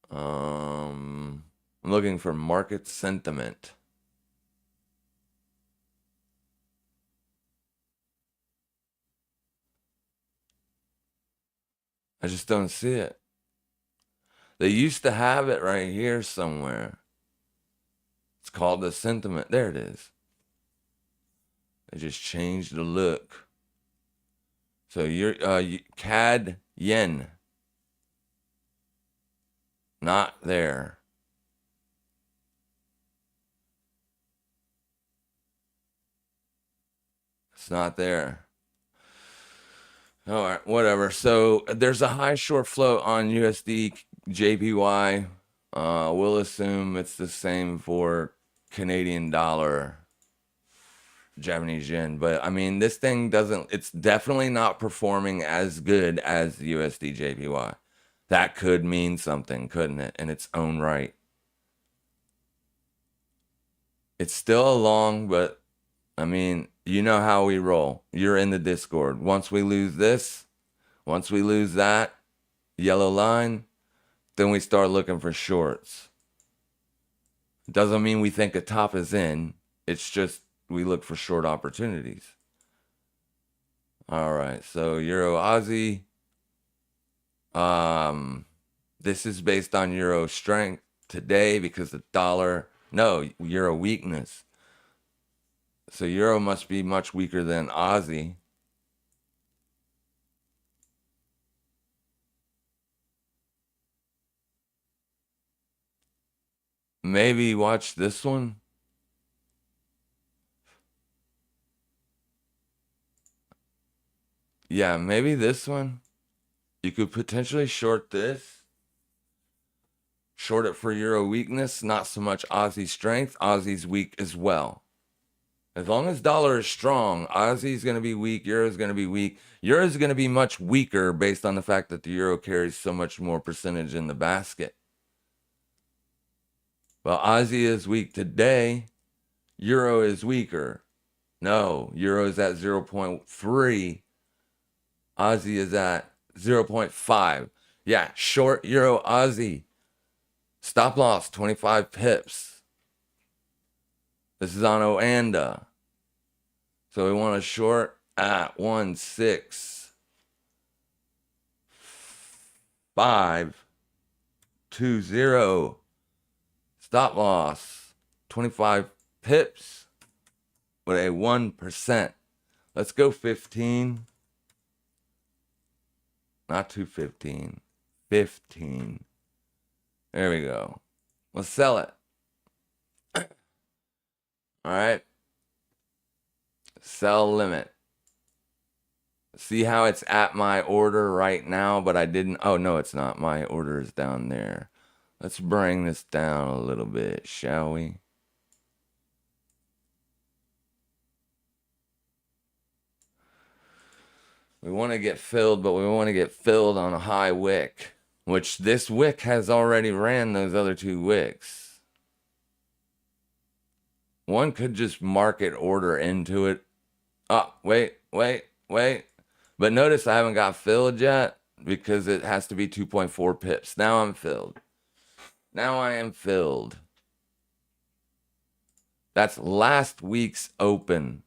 I'm looking for market sentiment. I just don't see it. They used to have it right here somewhere. It's called the sentiment. There it is. They just changed the look. So you're CAD yen. Not there. It's not there. All right, whatever. So there's a high short float on USD JPY. We'll assume it's the same for Canadian dollar, Japanese yen. But I mean, this thing it's definitely not performing as good as USD JPY. That could mean something, couldn't it, in its own right? It's still long, but I mean, you know how we roll. You're in the Discord. Once we lose this, once we lose that yellow line, then we start looking for shorts. Doesn't mean we think a top is in. It's just we look for short opportunities. All right, so Euro Aussie. This is based on Euro strength today because the dollar, no, Euro weakness. So Euro must be much weaker than Aussie. Maybe watch this one. Yeah, maybe this one. You could potentially short this. Short it for Euro weakness, not so much Aussie strength. Aussie's weak as well. As long as dollar is strong, Aussie's going to be weak, Euro's going to be weak. Euro's going to be much weaker based on the fact that the Euro carries so much more percentage in the basket. Well, Aussie is weak today. Euro is weaker. No, Euro is at 0.3. Aussie is at 0.5. Yeah, short Euro Aussie. Stop loss, 25 pips. This is on Oanda. So we want to short at 16520. Stop loss, 25 pips with a 1%. Let's go 15. Not 215. 15. There we go. Let's sell it. All right. Sell limit. See how it's at my order right now, but I didn't. Oh, no, it's not. My order is down there. Let's bring this down a little bit, shall we? We want to get filled, but we want to get filled on a high wick, which this wick has already ran those other two wicks. One could just market order into it. Oh, wait. But notice I haven't got filled yet because it has to be 2.4 pips. Now I'm filled. Now I am filled. That's last week's open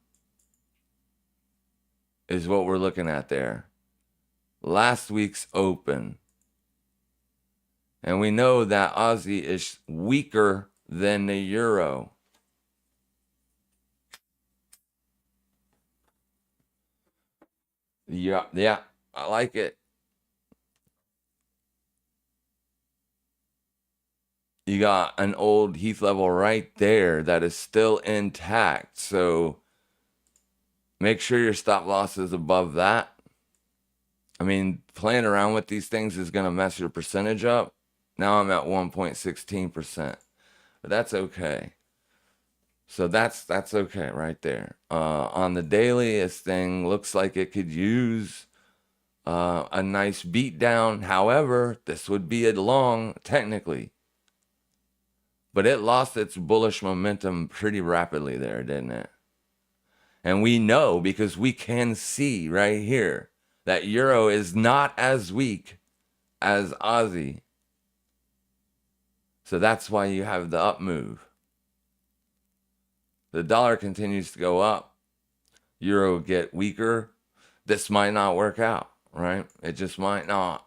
is what we're looking at there. Last week's open. And we know that Aussie is weaker than the euro. Yeah, I like it. You got an old Heath level right there that is still intact. So make sure your stop loss is above that. I mean, playing around with these things is going to mess your percentage up. Now I'm at 1.16%. But that's okay. So that's okay right there. On the daily, this thing looks like it could use a nice beat down. However, this would be a long technically. But it lost its bullish momentum pretty rapidly there, didn't it? And we know because we can see right here that euro is not as weak as Aussie. So that's why you have the up move. The dollar continues to go up. Euro get weaker. This might not work out, right? It just might not.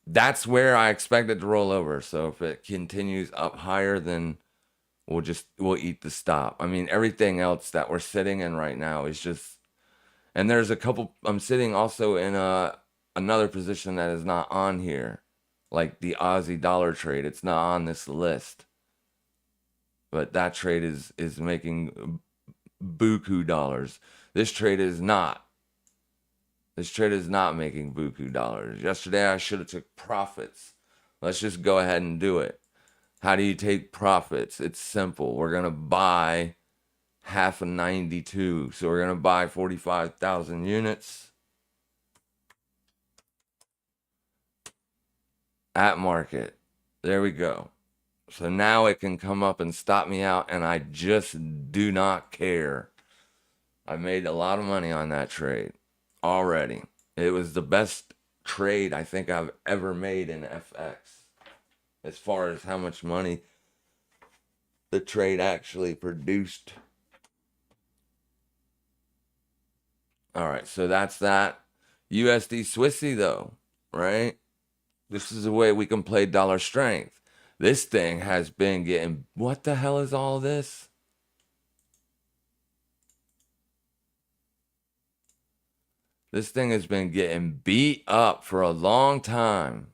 That's where I expect it to roll over. So if it continues up higher, then we'll eat the stop. I mean, everything else that we're sitting in right now is just, and there's a couple, I'm sitting also in another position that is not on here, like the Aussie dollar trade. It's not on this list, but that trade is making buku dollars. This trade is not. This trade is not making buku dollars. Yesterday, I should have took profits. Let's just go ahead and do it. How do you take profits? It's simple. We're going to buy half of 92. So we're going to buy 45,000 units at market. There we go. So now it can come up and stop me out, and I just do not care. I made a lot of money on that trade already. It was the best trade I think I've ever made in FX as far as how much money the trade actually produced. All right, so that's that. USD Swissy though, right? This is a way we can play dollar strength. This thing has been getting, what the hell is all this? This thing has been getting beat up for a long time.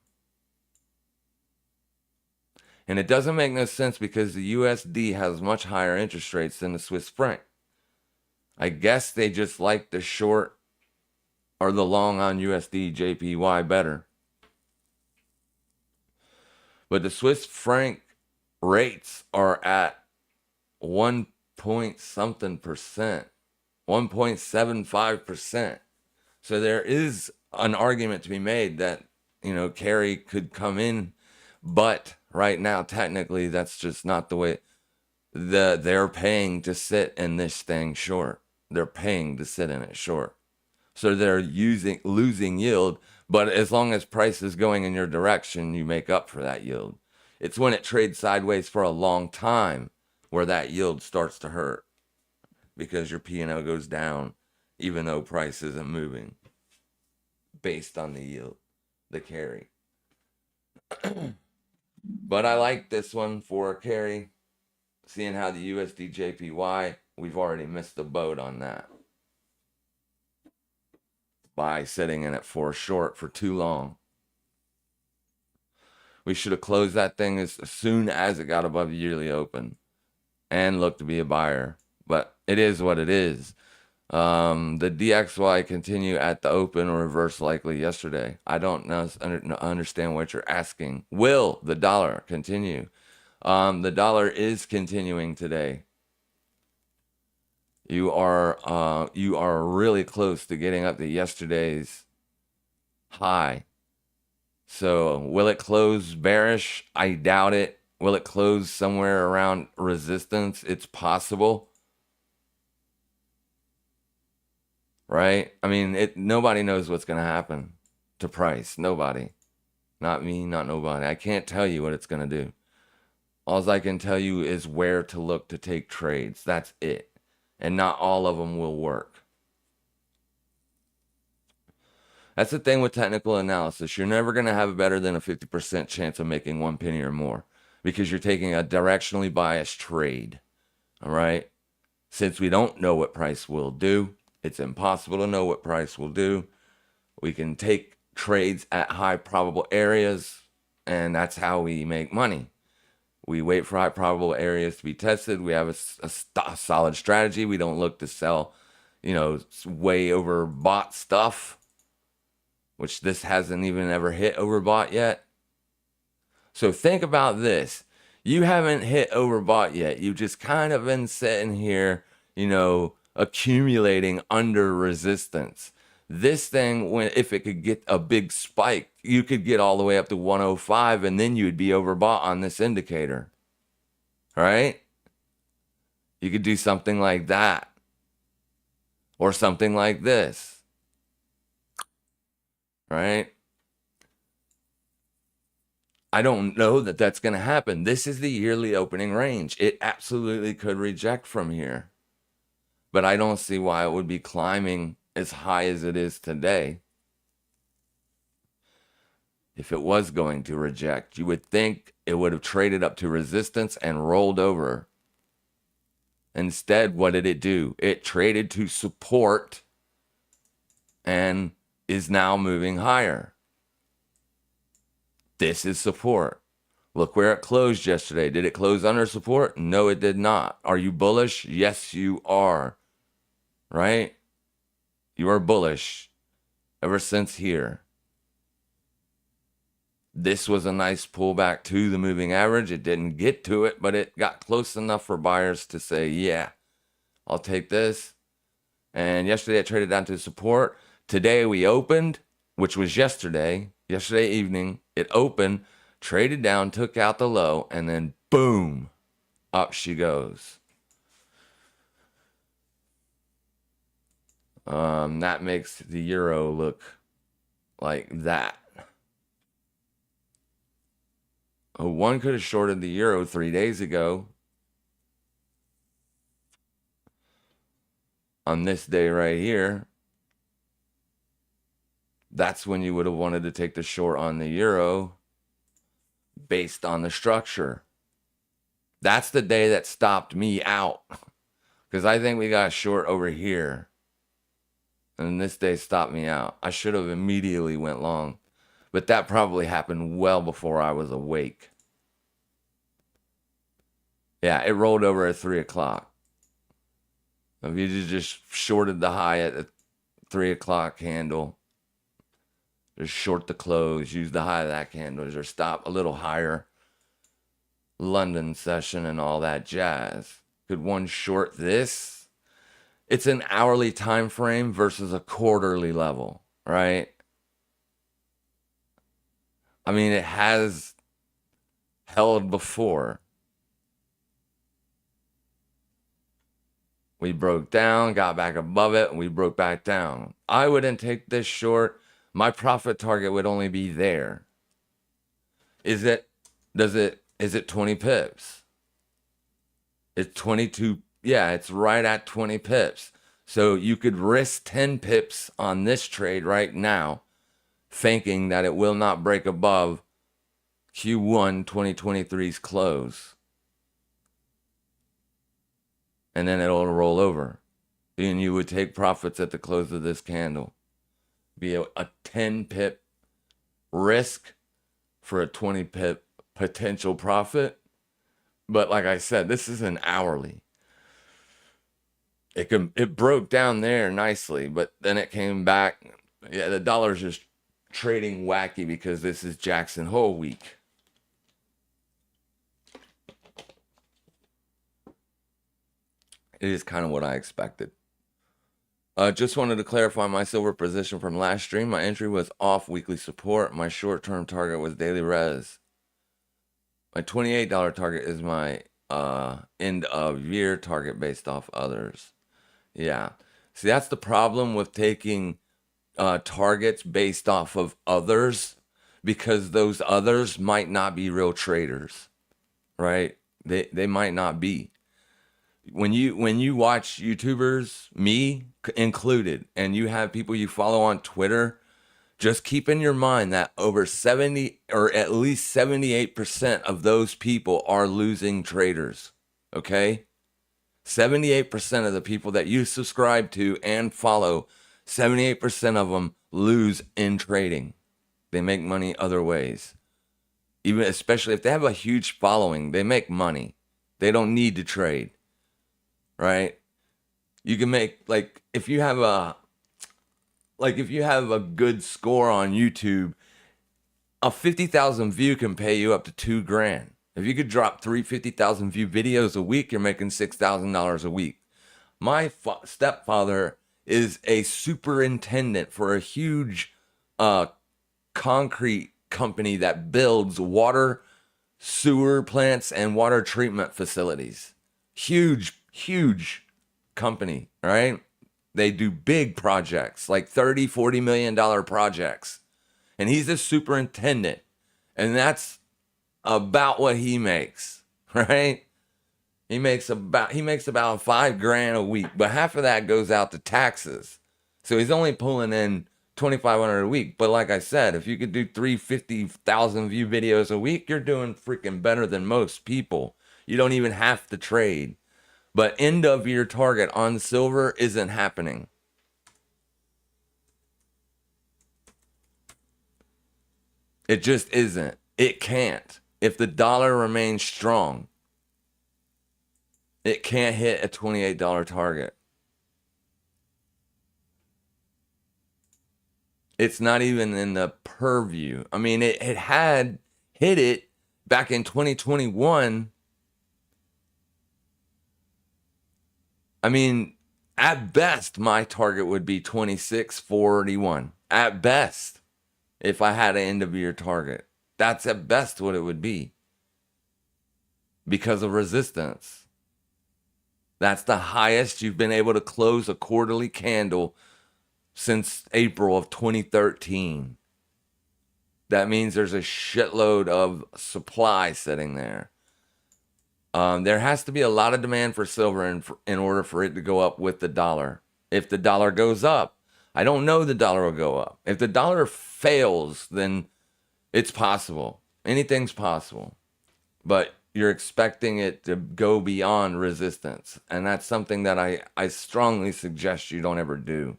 And it doesn't make no sense because the USD has much higher interest rates than the Swiss franc. I guess they just like the short or the long on USD JPY better. But the Swiss franc rates are at 1 point something percent, 1.75%. So there is an argument to be made that, carry could come in, but right now, technically, that's just not the way they're paying to sit in this thing short. They're paying to sit in it short. So they're losing yield, but as long as price is going in your direction, you make up for that yield. It's when it trades sideways for a long time where that yield starts to hurt because your P&L goes down even though price isn't moving based on the yield. the carry. But I like this one for a carry. Seeing how the USD JPY, we've already missed the boat on that by sitting in it for short for too long. We should have closed that thing as soon as it got above the yearly open and looked to be a buyer. But it is what it is. The DXY continue at the open or reverse likely yesterday. I don't understand what you're asking. Will the dollar continue? The dollar is continuing today. You are really close to getting up to yesterday's high. So will it close bearish? I doubt it. Will it close somewhere around resistance? It's possible. Right? I mean, nobody knows what's going to happen to price. Nobody. Not me, not nobody. I can't tell you what it's going to do. All I can tell you is where to look to take trades. That's it. And not all of them will work. That's the thing with technical analysis. You're never going to have better than a 50% chance of making 1 penny or more because you're taking a directionally biased trade. All right? Since we don't know what price will do, it's impossible to know what price will do. We can take trades at high probable areas, and that's how we make money. We wait for high probable areas to be tested. We have a solid strategy. We don't look to sell, way overbought stuff, which this hasn't even ever hit overbought yet. So think about this. You haven't hit overbought yet. You've just kind of been sitting here, accumulating under resistance. This thing, if it could get a big spike, you could get all the way up to 105 and then you would be overbought on this indicator. Right? You could do something like that. Or something like this. Right? I don't know that that's going to happen. This is the yearly opening range. It absolutely could reject from here. But I don't see why it would be climbing as high as it is today. If it was going to reject, you would think it would have traded up to resistance and rolled over. Instead, what did it do? It traded to support and is now moving higher. This is support. Look where it closed yesterday. Did it close under support? No, it did not. Are you bullish? Yes, you are. Right? You are bullish ever since here. This was a nice pullback to the moving average. It didn't get to it, but it got close enough for buyers to say, yeah, I'll take this. And yesterday it traded down to support. Today we opened, which was yesterday evening. It opened, traded down, took out the low, and then boom, up she goes. That makes the euro look like that. One could have shorted the euro 3 days ago. On this day right here. That's when you would have wanted to take the short on the euro based on the structure. That's the day that stopped me out. Because I think we got short over here. And this day stopped me out. I should have immediately went long. But that probably happened well before I was awake. Yeah, it rolled over at 3 o'clock. If you just shorted the high at the 3 o'clock candle, just short the close, use the high of that candle, or stop a little higher. London session and all that jazz. Could one short this? It's an hourly time frame versus a quarterly level, right? I mean, it has held before. We broke down, got back above it, and we broke back down. I wouldn't take this short. My profit target would only be there. Is it 20 pips? It's 22. Yeah, it's right at 20 pips. So you could risk 10 pips on this trade right now, thinking that it will not break above Q1 2023's close. And then it'll roll over. And you would take profits at the close of this candle. Be a 10 pip risk for a 20 pip potential profit. But like I said, this is an hourly. It broke down there nicely, but then it came back. Yeah, the dollar's just trading wacky because this is Jackson Hole week. It is kind of what I expected. Just wanted to clarify my silver position from last stream. My entry was off weekly support. My short-term target was daily res. My $28 target is my end of year target based off others. Yeah. See, that's the problem with taking targets based off of others, because those others might not be real traders, right? They might not be. When you watch YouTubers, me included, and you have people you follow on Twitter, just keep in your mind that over 70 or at least 78% of those people are losing traders. Okay? 78% of the people that you subscribe to and follow, 78% of them lose in trading. They make money other ways. Even especially if they have a huge following, they make money. They don't need to trade. Right? You can make, like, if you have a good score on YouTube, a 50,000 view can pay you up to $2,000. If you could drop 50,000 view videos a week, you're making $6,000 a week. My stepfather is a superintendent for a huge concrete company that builds water, sewer plants, and water treatment facilities. Huge company, right? They do big projects, like $30-40 million projects. And he's a superintendent. And that's about what he makes, right? He makes about $5,000 a week, but half of that goes out to taxes. So he's only pulling in $2,500 a week. But like I said, if you could do 350,000 view videos a week, you're doing freaking better than most people. You don't even have to trade. But end of year target on silver isn't happening. It just isn't. It can't. If the dollar remains strong, it can't hit a $28 target. It's not even in the purview. I mean, it had hit it back in 2021. I mean, at best, my target would be 26.41. At best, if I had an end of year target. That's at best what it would be. Because of resistance. That's the highest you've been able to close a quarterly candle since April of 2013. That means there's a shitload of supply sitting there. There has to be a lot of demand for silver in order for it to go up with the dollar. If the dollar goes up, I don't know the dollar will go up. If the dollar fails, then it's possible. Anything's possible. But you're expecting it to go beyond resistance. And that's something that I strongly suggest you don't ever do.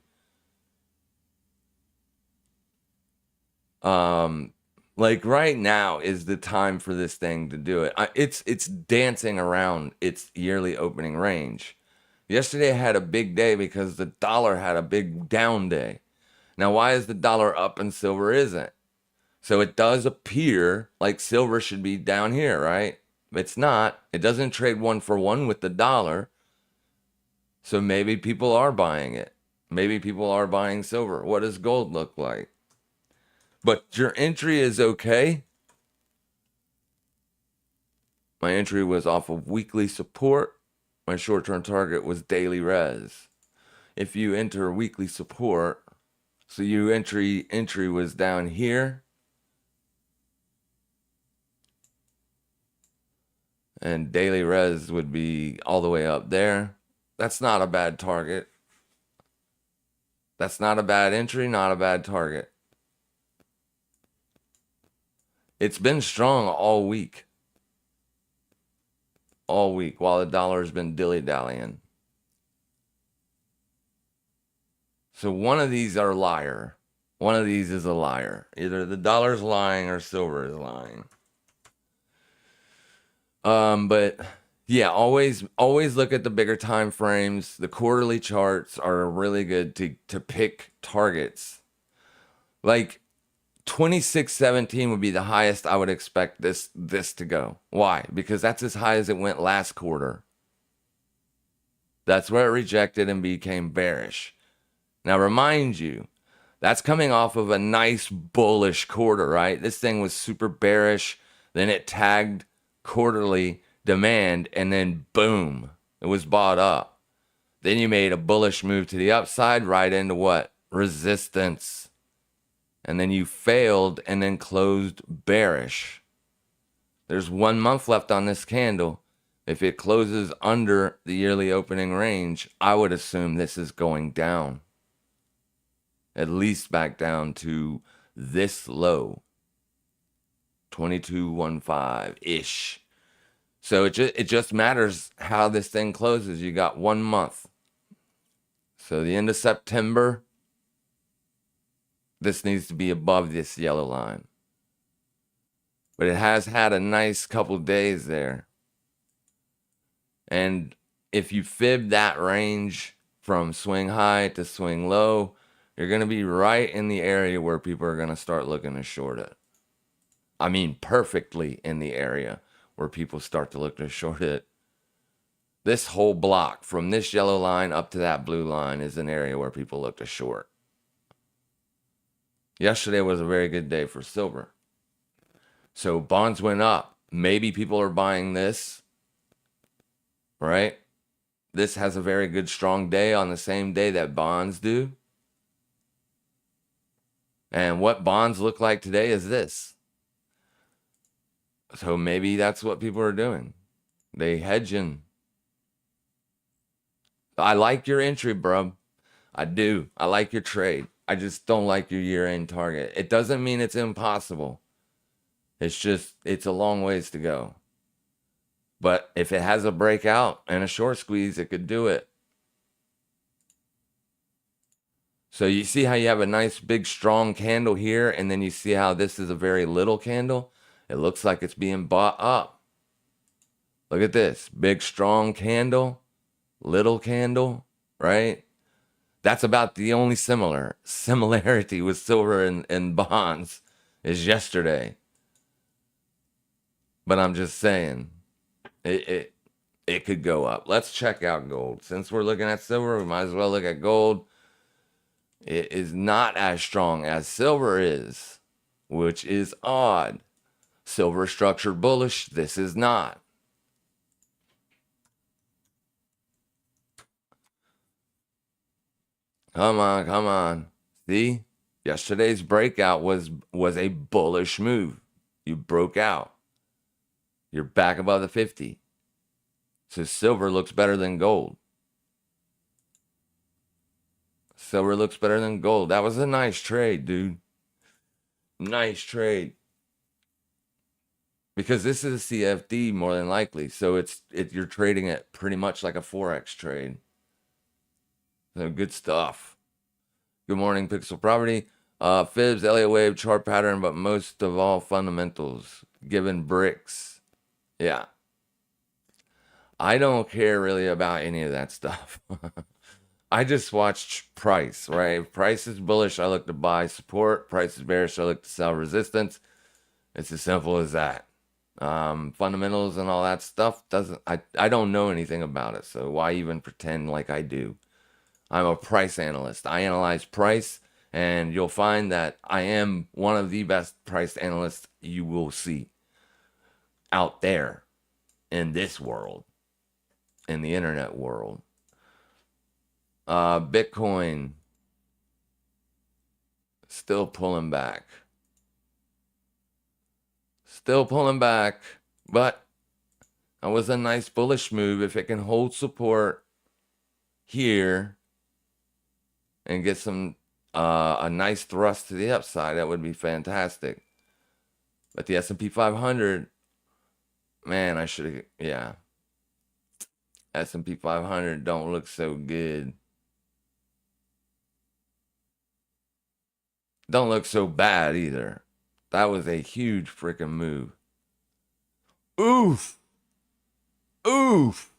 Like right now is the time for this thing to do it. It's dancing around its yearly opening range. Yesterday I had a big day because the dollar had a big down day. Now, why is the dollar up and silver isn't? So it does appear like silver should be down here, right? It's not. It doesn't trade 1-for-1 with the dollar. So maybe people are buying it. Maybe people are buying silver. What does gold look like? But your entry is okay. My entry was off of weekly support. My short-term target was daily res. If you enter weekly support, so you entry was down here. And daily res would be all the way up there. That's not a bad target. That's not a bad entry, not a bad target. It's been strong all week. All week while the dollar has been dilly-dallying. So one of these are a liar. One of these is a liar. Either the dollar's lying or silver is lying. But yeah, always look at the bigger time frames. The quarterly charts are really good to pick targets. Like 2617 would be the highest I would expect this to go. Why? Because that's as high as it went last quarter. That's where it rejected and became bearish. Now, remind you, that's coming off of a nice bullish quarter, right? This thing was super bearish. Then it tagged quarterly demand, and then boom, it was bought up. Then you made a bullish move to the upside, right into what? Resistance. And then you failed and then closed bearish. There's 1 month left on this candle. If it closes under the yearly opening range, I would assume this is going down. At least back down to this low, 2215-ish. So it just matters how this thing closes. You got 1 month. So the end of September, this needs to be above this yellow line. But it has had a nice couple days there. And if you fib that range from swing high to swing low, you're going to be right in the area where people are going to start looking to short it. I mean, perfectly in the area where people start to look to short it. This whole block from this yellow line up to that blue line is an area where people look to short. Yesterday was a very good day for silver. So bonds went up. Maybe people are buying this, right? This has a very good, strong day on the same day that bonds do. And what bonds look like today is this. So maybe that's what people are doing. They hedging. I like your entry, bro. I do. I like your trade. I just don't like your year-end target. It doesn't mean it's impossible. It's just, it's a long ways to go. But if it has a breakout and a short squeeze, it could do it. So you see how you have a nice big strong candle here, and then you see how this is a very little candle? It looks like it's being bought up. Look at this. Big strong candle, little candle, right? That's about the only similarity with silver and bonds is yesterday. But I'm just saying, it could go up. Let's check out gold. Since we're looking at silver, we might as well look at gold. It is not as strong as silver is, which is odd. Silver structured bullish. This is not. Come on, come on. See? Yesterday's breakout was a bullish move. You broke out. You're back above the 50. So silver looks better than gold. Silver looks better than gold. That was a nice trade, dude. Nice trade. Because this is a CFD more than likely. So you're trading it pretty much like a Forex trade. So good stuff. Good morning, Pixel Property. Fibs, Elliott Wave, chart pattern, but most of all fundamentals. Given bricks. Yeah. I don't care really about any of that stuff. I just watched price, right? If price is bullish, I look to buy support. Price is bearish, I look to sell resistance. It's as simple as that. Fundamentals and all that stuff I don't know anything about it, so why even pretend like I do? I'm a price analyst. I analyze price, and you'll find that I am one of the best price analysts you will see out there in this world, in the internet world. Bitcoin still pulling back. Still pulling back, but that was a nice bullish move. If it can hold support here and get some a nice thrust to the upside, that would be fantastic. But the S&P 500, man, I should have, yeah. S&P 500 don't look so good. Don't look so bad either. That was a huge freaking move. Oof. Oof.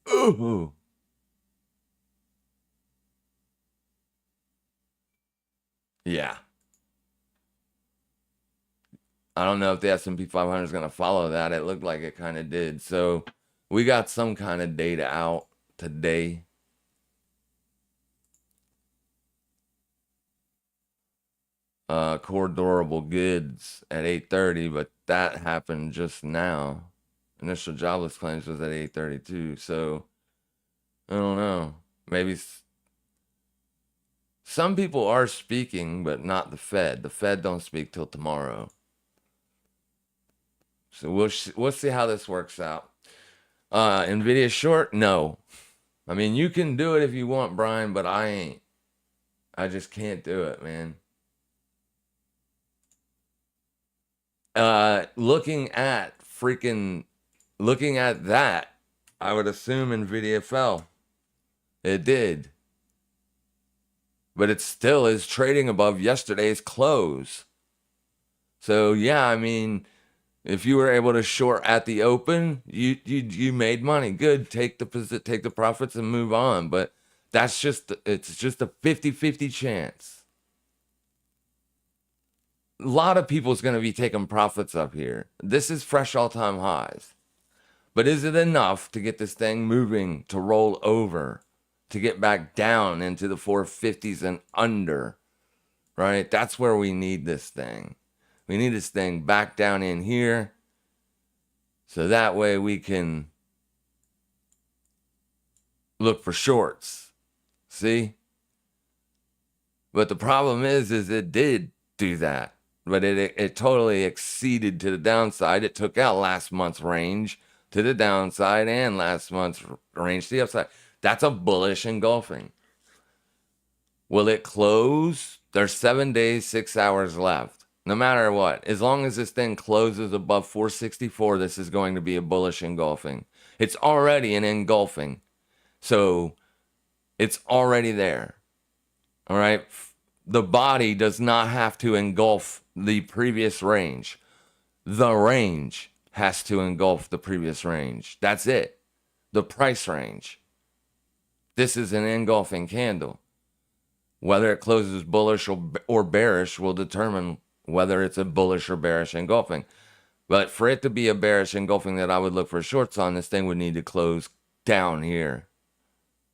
Ooh. Yeah. I don't know if the S&P 500 is going to follow that. It looked like it kind of did. So we got some kind of data out today. Core durable goods at 8:30, but that happened just now. Initial jobless claims was at 8:32. So I don't know. Maybe some people are speaking, but not the Fed. The Fed don't speak till tomorrow. So we'll see how this works out. Nvidia short? No. I mean, you can do it if you want, Brian, but I ain't. I just can't do it, man. Looking at that, I would assume Nvidia fell. It did. But it still is trading above yesterday's close. So yeah, I mean, if you were able to short at the open, you made money. Good. Take the profits and move on. But it's just a 50-50 chance. A lot of people's going to be taking profits up here. This is fresh all-time highs. But is it enough to get this thing moving, to roll over, to get back down into the 450s and under, right? That's where we need this thing. We need this thing back down in here, so that way we can look for shorts. See? But the problem is it did do that. But it totally exceeded to the downside. It took out last month's range to the downside and last month's range to the upside. That's a bullish engulfing. Will it close? There's 7 days, 6 hours left. No matter what, as long as this thing closes above 464, this is going to be a bullish engulfing. It's already an engulfing. So it's already there. All right. The body does not have to engulf the previous range. The range has to engulf the previous range. That's it. The price range. This is an engulfing candle. Whether it closes bullish or bearish will determine whether it's a bullish or bearish engulfing. But for it to be a bearish engulfing that I would look for shorts on, this thing would need to close down here,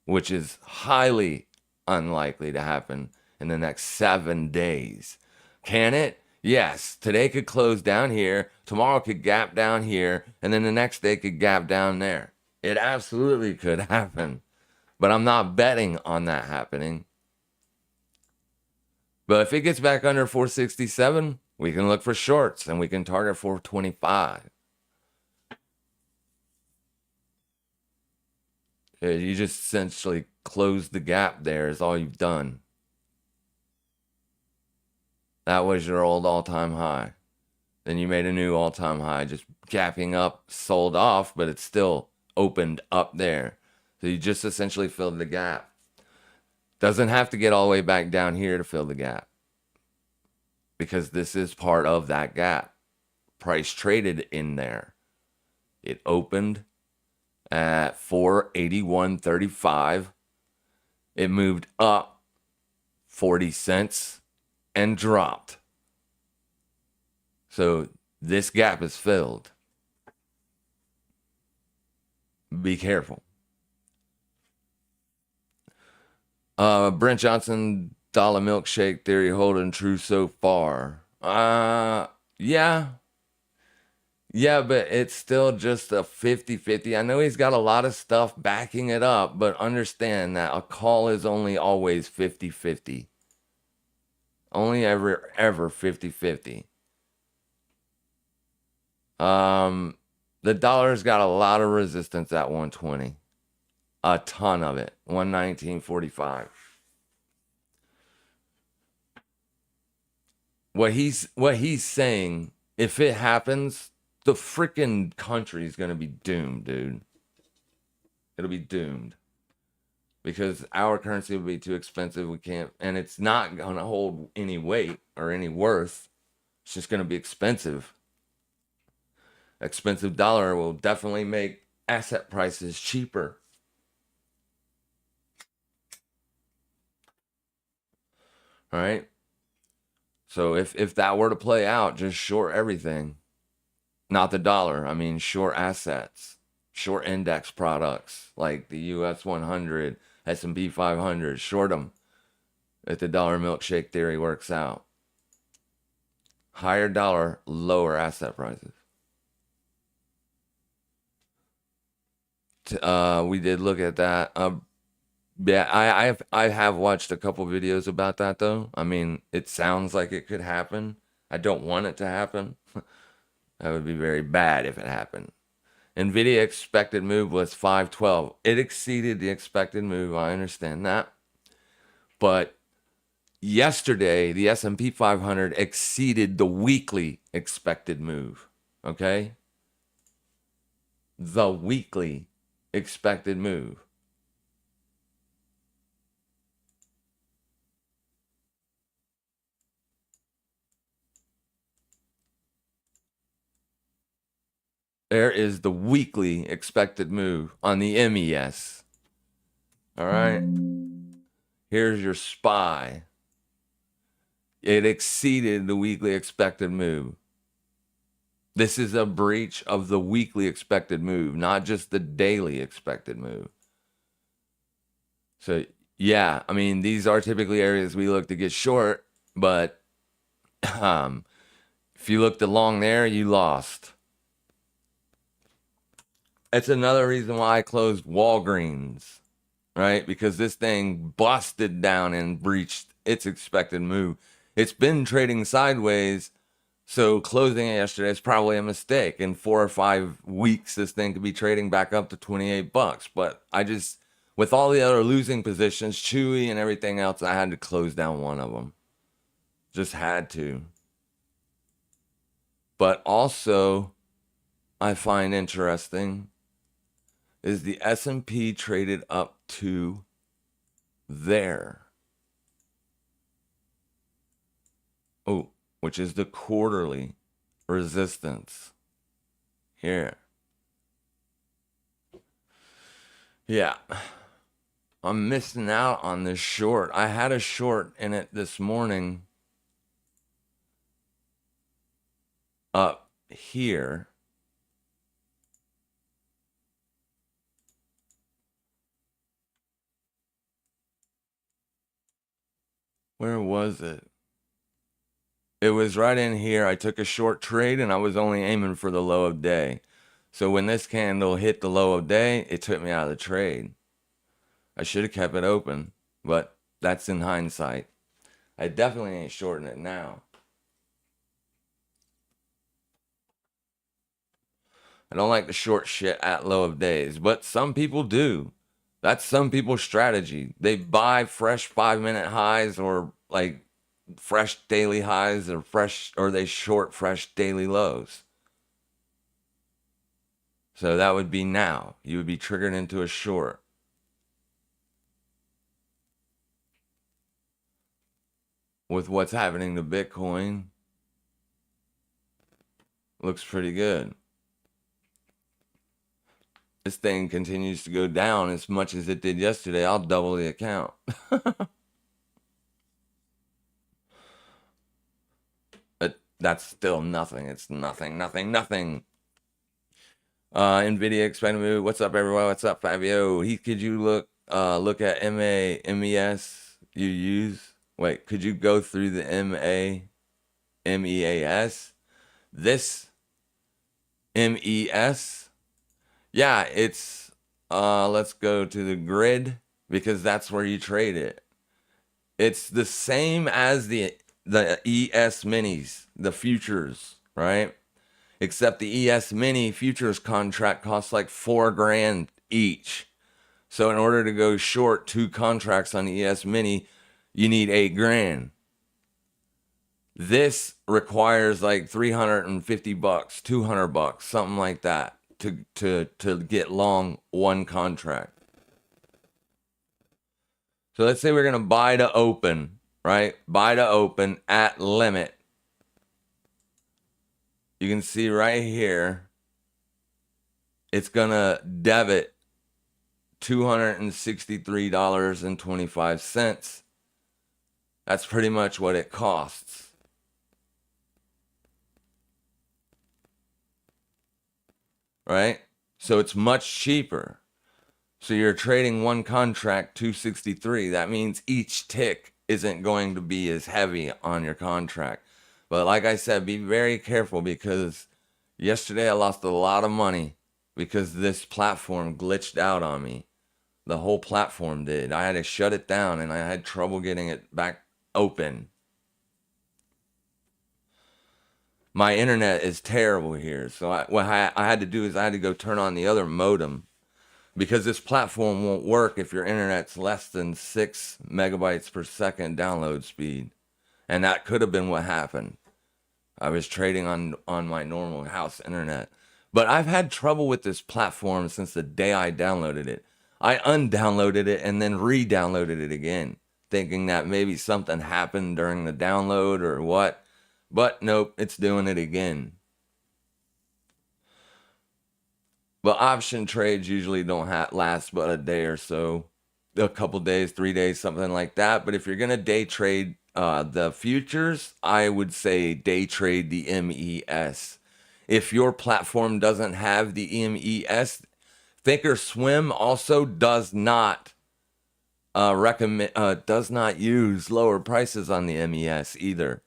which is highly unlikely to happen in the next 7 days. Can it? Yes. Today could close down here. Tomorrow could gap down here. And then the next day could gap down there. It absolutely could happen. But I'm not betting on that happening. But if it gets back under 467, we can look for shorts and we can target 425. You just essentially close the gap there is all you've done. That was your old all-time high. Then you made a new all-time high, just gapping up, sold off, but it's still opened up there. So you just essentially filled the gap. Doesn't have to get all the way back down here to fill the gap, because this is part of that gap. Price traded in there. It opened at 481.35. It moved up 40 cents and dropped. So this gap is filled. Be careful. Brent Johnson, dollar milkshake theory holding true so far. Yeah, but it's still just a 50-50. I know he's got a lot of stuff backing it up, but understand that a call is only always 50-50. Only ever 50-50. The dollar's got a lot of resistance at 120. A ton of it. 119.45. what he's saying, if it happens, the freaking country is going to be doomed, dude. It'll be doomed because our currency will be too expensive. We can't, and it's not going to hold any weight or any worth. It's just going to be expensive. Expensive dollar will definitely make asset prices cheaper. All right. So if that were to play out, just short everything. Not the dollar. I mean, short assets, short index products like the US 100, S&P 500. Short them if the dollar milkshake theory works out. Higher dollar, lower asset prices. We did look at that. Yeah, I have watched a couple videos about that though. I mean, it sounds like it could happen. I don't want it to happen. That would be very bad if it happened. Nvidia expected move was 512. It exceeded the expected move. I understand that. But yesterday, the S&P 500 exceeded the weekly expected move. Okay? The weekly expected move. There is the weekly expected move on the MES. All right. Here's your SPY. It exceeded the weekly expected move. This is a breach of the weekly expected move, not just the daily expected move. So, yeah, I mean, these are typically areas we look to get short, but if you looked along there, you lost. That's another reason why I closed Walgreens, right? Because this thing busted down and breached its expected move. It's been trading sideways, so closing it yesterday is probably a mistake. In 4 or 5 weeks, this thing could be trading back up to $28. But I just, with all the other losing positions, Chewy and everything else, I had to close down one of them. Just had to. But also, I find interesting is the S&P traded up to there. Oh, which is the quarterly resistance here. Yeah. I'm missing out on this short. I had a short in it this morning up here. Where was it? It was right in here. I took a short trade and I was only aiming for the low of day. So when this candle hit the low of day, it took me out of the trade. I should have kept it open, but that's in hindsight. I definitely ain't shorting it now. I don't like to short shit at low of days, but some people do. That's some people's strategy. They buy fresh 5-minute highs or like fresh daily highs or they short fresh daily lows. So that would be now. You would be triggered into a short. With what's happening to Bitcoin, looks pretty good. This thing continues to go down as much as it did yesterday, I'll double the account. But that's still nothing. It's nothing. Nvidia expected move. What's up, everyone? What's up, Fabio? Heath, could you look at MES you use? Wait, could you go through the MEAS? This MES? Yeah, it's let's go to the grid because that's where you trade it. It's the same as the ES minis, the futures, right? Except the ES mini futures contract costs like $4,000 each. So in order to go short 2 contracts on the ES mini, you need $8,000. This requires like 350 bucks, 200 bucks, something like that to get long one contract. So let's say we're going to buy to open, right? Buy to open at limit. You can see right here, it's going to debit $263.25. That's pretty much what it costs. Right? So it's much cheaper. So you're trading one contract 263. That means each tick isn't going to be as heavy on your contract. But like I said, be very careful, because yesterday I lost a lot of money because this platform glitched out on me. The whole platform did. I had to shut it down and I had trouble getting it back open. My internet is terrible here. So what I had to do is I had to go turn on the other modem, because this platform won't work if your internet's less than 6 megabytes per second download speed. And that could have been what happened. I was trading on my normal house internet. But I've had trouble with this platform since the day I downloaded it. I undownloaded it and then re-downloaded it again, thinking that maybe something happened during the download or what. But nope, it's doing it again. But option trades usually don't last but a day or so, a couple days, 3 days, something like that. But if you're going to day trade the futures, I would say day trade the MES. If your platform doesn't have the MES, Thinkorswim also does not does not use lower prices on the MES either.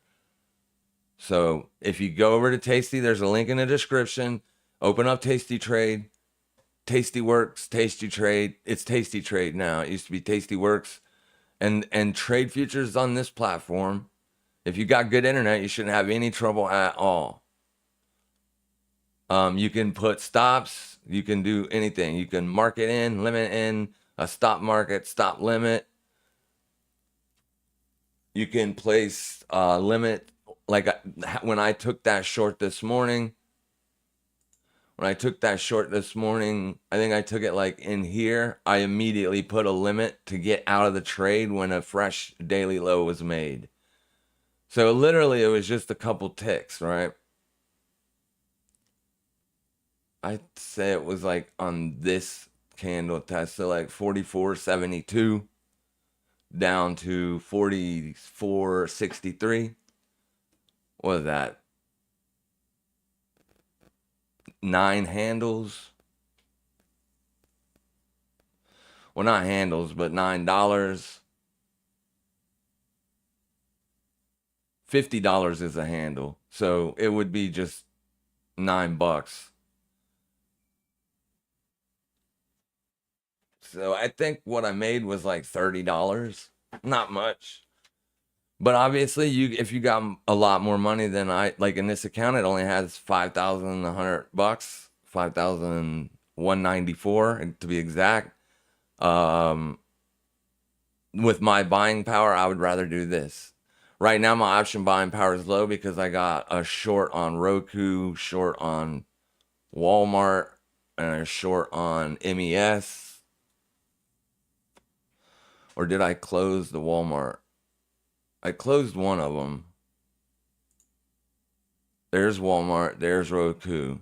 So if you go over to Tasty, there's a link in the description. Open up tastytrade. Tastyworks, tastytrade. It's tastytrade now. It used to be Tastyworks. And trade futures on this platform. If you got good internet, you shouldn't have any trouble at all. You can put stops. You can do anything. You can market in, limit in, a stop market, stop limit. You can place limit. Like when I took that short this morning. I think I took it like in here. I immediately put a limit to get out of the trade when a fresh daily low was made. So literally it was just a couple ticks, right? I'd say it was like on this candle test, so like 44.72 down to 44.63. What was that? 9 handles. Well, not handles, but $9. $50 is a handle. So it would be just $9. So I think what I made was like $30. Not much. But obviously, if you got a lot more money than like in this account, it only has $5,100, 5,194 to be exact. With my buying power, I would rather do this. Right now, my option buying power is low because I got a short on Roku, short on Walmart, and a short on MES. Or did I close the Walmart? I closed one of them. There's Walmart. There's Roku.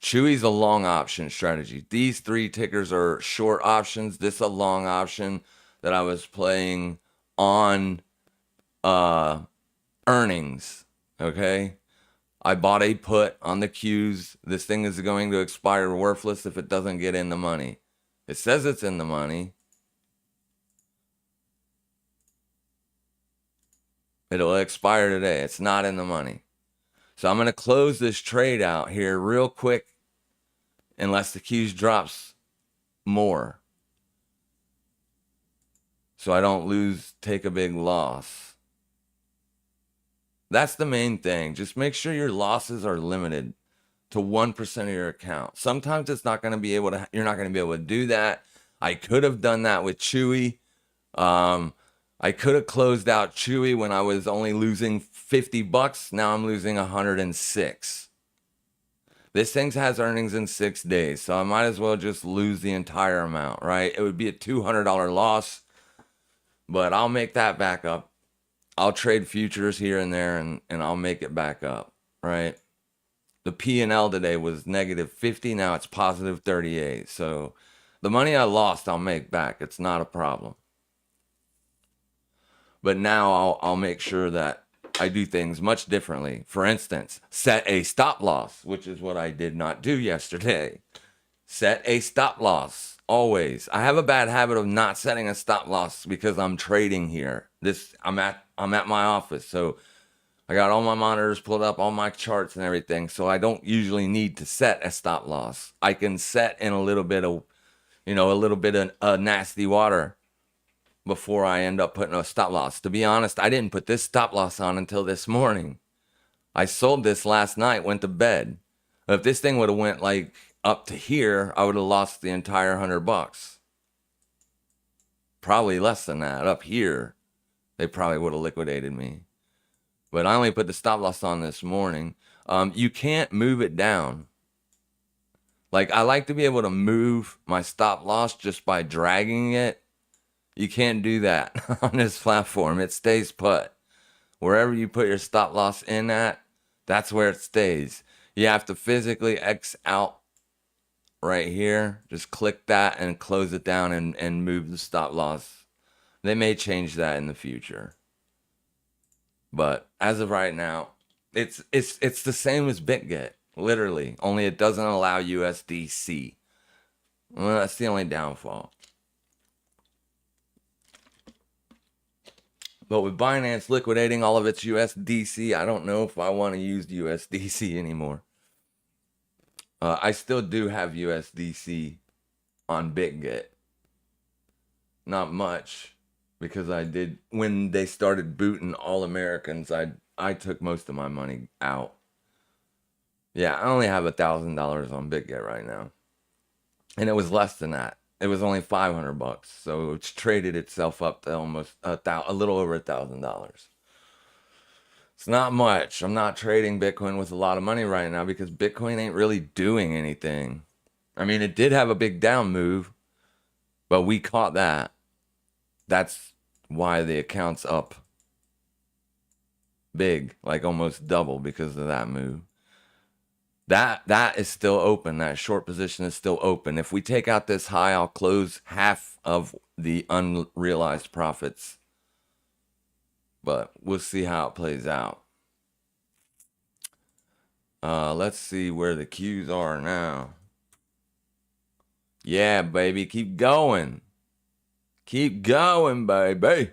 Chewy's a long option strategy. These 3 tickers are short options. This is a long option that I was playing on earnings. Okay. I bought a put on the Qs. This thing is going to expire worthless if it doesn't get in the money. It says it's in the money. It'll expire today. It's not in the money. So I'm going to close this trade out here real quick unless the Qs drops more. So I don't take a big loss. That's the main thing. Just make sure your losses are limited to 1% of your account. Sometimes you're not going to be able to do that. I could have done that with Chewy. I could have closed out Chewy when I was only losing 50 bucks. Now I'm losing 106. This thing has earnings in 6 days, so I might as well just lose the entire amount, right? It would be a $200 loss, but I'll make that back up. I'll trade futures here and there, and I'll make it back up, right? The P&L today was negative 50. Now it's positive 38. So the money I lost, I'll make back. It's not a problem. But now I'll make sure that I do things much differently. For instance, set a stop loss, which is what I did not do yesterday. Set a stop loss always. I have a bad habit of not setting a stop loss because I'm trading here. I'm at my office, so I got all my monitors pulled up, all my charts and everything. So I don't usually need to set a stop loss. I can set in a little bit of nasty water before I end up putting a stop loss. To be honest, I didn't put this stop loss on until this morning. I sold this last night, went to bed. If this thing would have went like up to here, I would have lost the entire $100. Probably less than that. Up here, they probably would have liquidated me. But I only put the stop loss on this morning. You can't move it down. Like, I like to be able to move my stop loss just by dragging it. You can't do that on this platform. It stays put. Wherever you put your stop loss in at, that's where it stays. You have to physically X out right here. Just click that and close it down and move the stop loss. They may change that in the future. But as of right now, it's the same as Bitget, literally. Only it doesn't allow USDC. Well, that's the only downfall. But with Binance liquidating all of its USDC, I don't know if I want to use USDC anymore. I still do have USDC on Bitget. Not much, because I did, when they started booting all Americans, I took most of my money out. Yeah, I only have $1,000 on Bitget right now. And it was less than that. It was only $500, so it's traded itself up to almost a little over $1,000. It's not much. I'm not trading Bitcoin with a lot of money right now because Bitcoin ain't really doing anything. I mean, it did have a big down move, but we caught that. That's why the account's up big, like almost double because of that move. That is still open. That short position is still open. If we take out this high, I'll close half of the unrealized profits. But we'll see how it plays out. Let's see where the Qs are now. Yeah, baby. Keep going. Keep going, baby.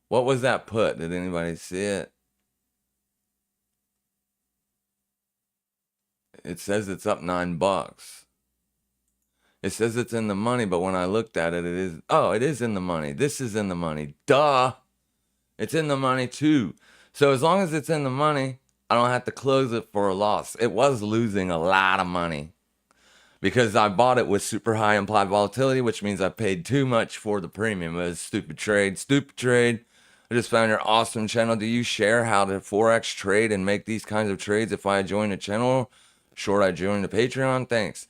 What was that put? Did anybody see it? It says it's up $9. It says it's in the money, but when I looked at it, it is in the money. This is in the money. Duh. It's in the money too. So as long as it's in the money, I don't have to close it for a loss. It was losing a lot of money because I bought it with super high implied volatility, which means I paid too much for the premium. It was stupid trade. Stupid trade. I just found your awesome channel. Do you share how to Forex trade and make these kinds of trades if I join the channel? Sure, I joined the Patreon. Thanks.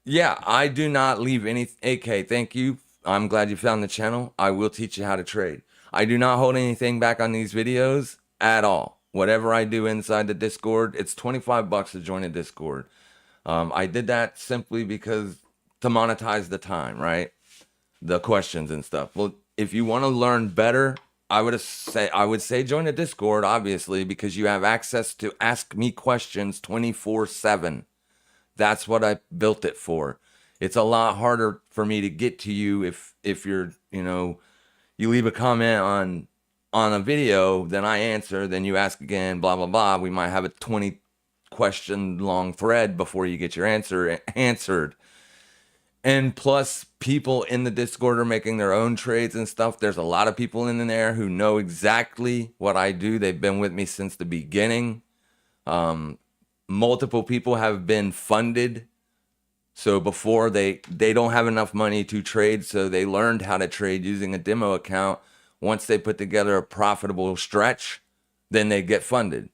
Yeah, I do not leave any. AK, thank you. I'm glad you found the channel. I will teach you how to trade. I do not hold anything back on these videos at all. Whatever I do inside the Discord, it's $25 to join a Discord. I did that simply because to monetize the time, right? The questions and stuff. Well, if you want to learn better, I would say join a Discord, obviously, because you have access to ask me questions 24/7. That's what I built it for. It's a lot harder for me to get to you if you're, you leave a comment on a video, then I answer, then you ask again, blah, blah, blah. We might have a 20 question long thread before you get your answer answered. And plus, people in the Discord are making their own trades and stuff. There's a lot of people in there who know exactly what I do. They've been with me since the beginning. Multiple people have been funded So before they don't have enough money to trade, so they learned how to trade using a demo account. Once they put together a profitable stretch, then they get funded,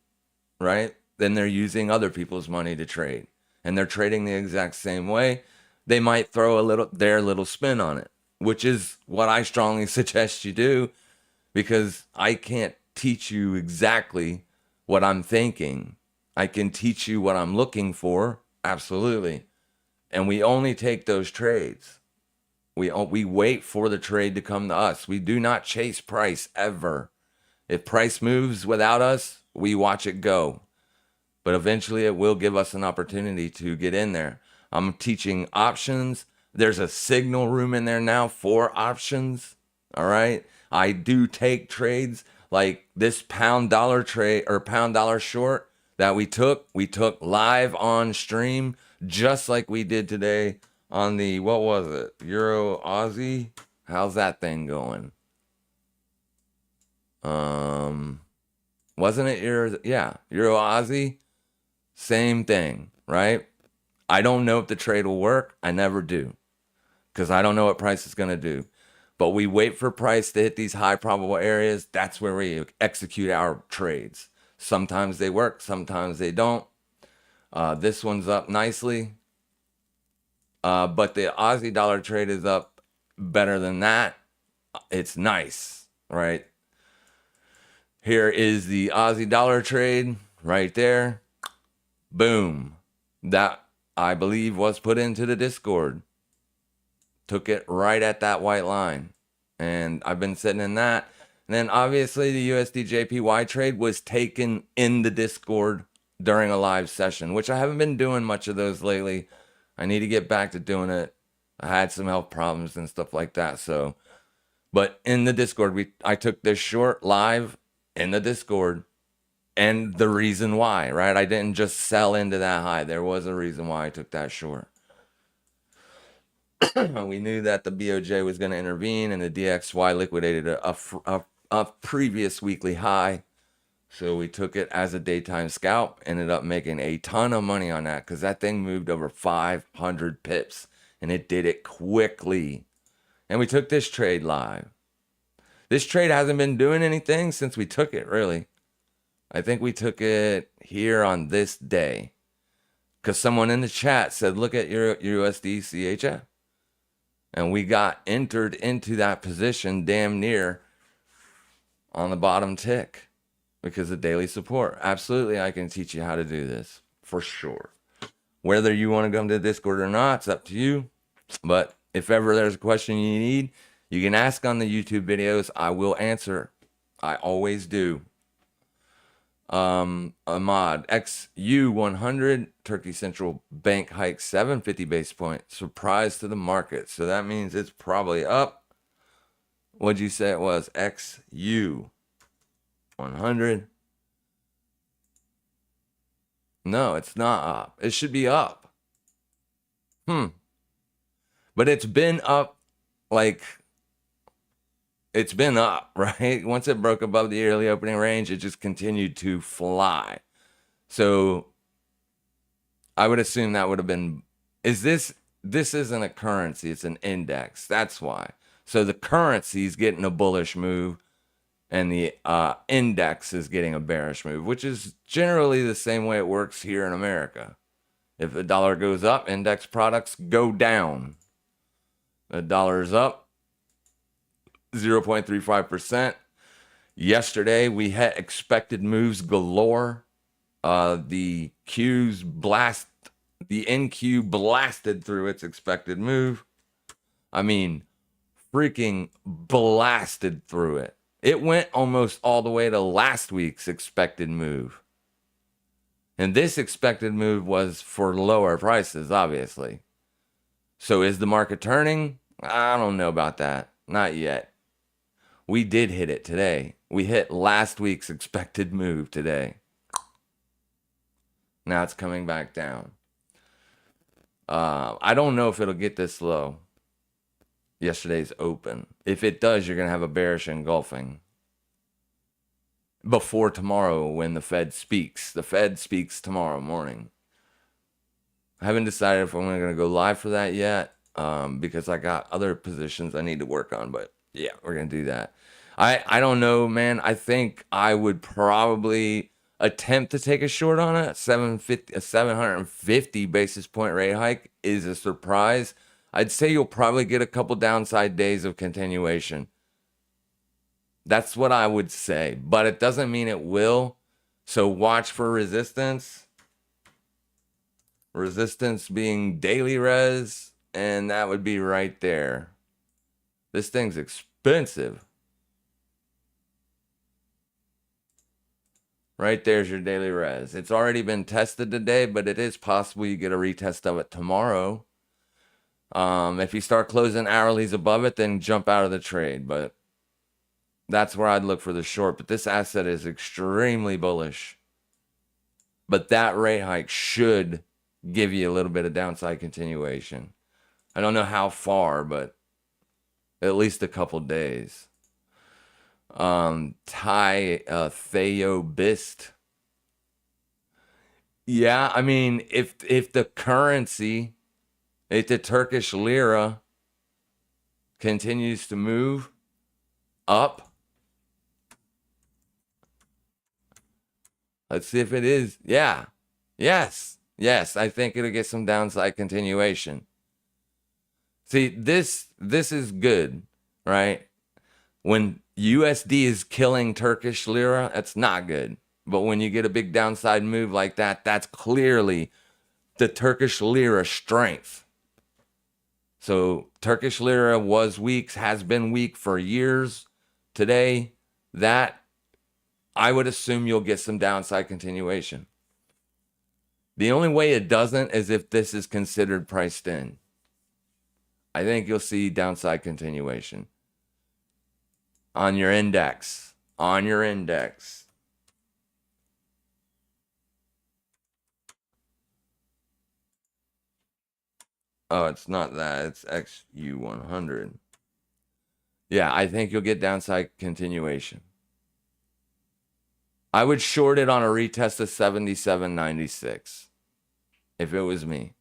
right? Then they're using other people's money to trade, and they're trading the exact same way. They might throw their little spin on it, which is what I strongly suggest you do, because I can't teach you exactly what I'm thinking. I can teach you what I'm looking for, absolutely. And we only take those trades. We wait for the trade to come to us. We do not chase price ever. If price moves without us, we watch it go. But eventually it will give us an opportunity to get in there. I'm teaching options. There's a signal room in there now for options. All right. I do take trades like this pound dollar trade or pound dollar short that we took live on stream, just like we did today on the, what was it? Euro Aussie. How's that thing going? Wasn't it Euro? Yeah. Euro Aussie. Same thing, right? I don't know if the trade will work. I never do, because I don't know what price is going to do. But we wait for price to hit these high probable areas. That's where we execute our trades. Sometimes they work, sometimes they don't. This one's up nicely. But the Aussie dollar trade is up better than that. It's nice, right? Here is the Aussie dollar trade right there. Boom. That, I believe, was put into the Discord. Took it right at that white line. And I've been sitting in that. And then obviously the USD JPY trade was taken in the Discord during a live session, which I haven't been doing much of those lately. I need to get back to doing it. I had some health problems and stuff like that. So, but in the Discord, I took this short live in the Discord. And the reason why, right? I didn't just sell into that high. There was a reason why I took that short. We knew that the BOJ was going to intervene, and the DXY liquidated a previous weekly high. So we took it as a daytime scalp, ended up making a ton of money on that, because that thing moved over 500 pips, and it did it quickly. And we took this trade live. This trade hasn't been doing anything since we took it, really. I think we took it here on this day, because someone in the chat said, look at your USD CHF. And we got entered into that position damn near on the bottom tick because of daily support. Absolutely, I can teach you how to do this for sure. Whether you want to come to Discord or not, it's up to you. But if ever there's a question you need, you can ask on the YouTube videos. I will answer. I always do. Ahmad, XU100, Turkey Central Bank hike 750 basis point. Surprise to the market. So that means it's probably up. What'd you say it was? XU100. No, it's not up. It should be up. But it's been up, like, it's been up, right? Once it broke above the yearly opening range, it just continued to fly. So I would assume that would have been, this isn't a currency, it's an index. That's why. So the currency is getting a bullish move, and the index is getting a bearish move, which is generally the same way it works here in America. If the dollar goes up, index products go down. The dollar is up 0.35%. Yesterday, we had expected moves galore. The NQ blasted through its expected move. I mean, freaking blasted through it. It went almost all the way to last week's expected move. And this expected move was for lower prices, obviously. So is the market turning? I don't know about that. Not yet. We did hit it today. We hit last week's expected move today. Now it's coming back down. I don't know if it'll get this low. Yesterday's open. If it does, you're going to have a bearish engulfing before tomorrow when the Fed speaks. The Fed speaks tomorrow morning. I haven't decided if I'm going to go live for that yet, because I got other positions I need to work on. But yeah, we're going to do that. I don't know, man. I think I would probably attempt to take a short on it. 750 basis point rate hike is a surprise. I'd say you'll probably get a couple downside days of continuation. That's what I would say, but it doesn't mean it will. So watch for resistance. Resistance being daily res, and that would be right there. This thing's expensive. Right there's your daily res. It's already been tested today, but it is possible you get a retest of it tomorrow. If you start closing hourlies above it, then jump out of the trade. But that's where I'd look for the short. But this asset is extremely bullish. But that rate hike should give you a little bit of downside continuation. I don't know how far, but at least a couple days. Theo Bist. Yeah, I mean, if the currency, if the Turkish lira continues to move up, let's see if it is. Yeah. Yes. I think it'll get some downside continuation. See, this is good, right? When USD is killing Turkish lira, that's not good. But when you get a big downside move like that, that's clearly the Turkish lira strength. So Turkish lira was weak, has been weak for years. Today, that I would assume you'll get some downside continuation. The only way it doesn't is if this is considered priced in. I think you'll see downside continuation. On your index. Oh, it's not that. It's XU100. Yeah, I think you'll get downside continuation. I would short it on a retest of 77.96 if it was me.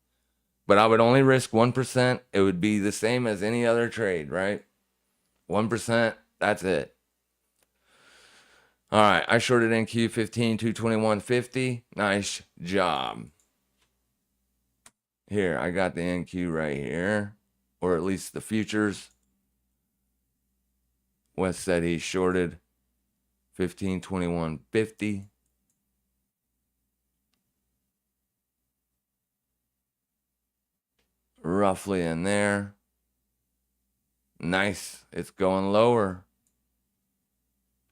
But I would only risk 1%. It would be the same as any other trade, right? 1%, that's it. All right, I shorted NQ15, 221.50. Nice job. Here, I got the NQ right here, or at least the futures. Wes said he shorted 1521.50. Roughly in there. Nice. It's going lower.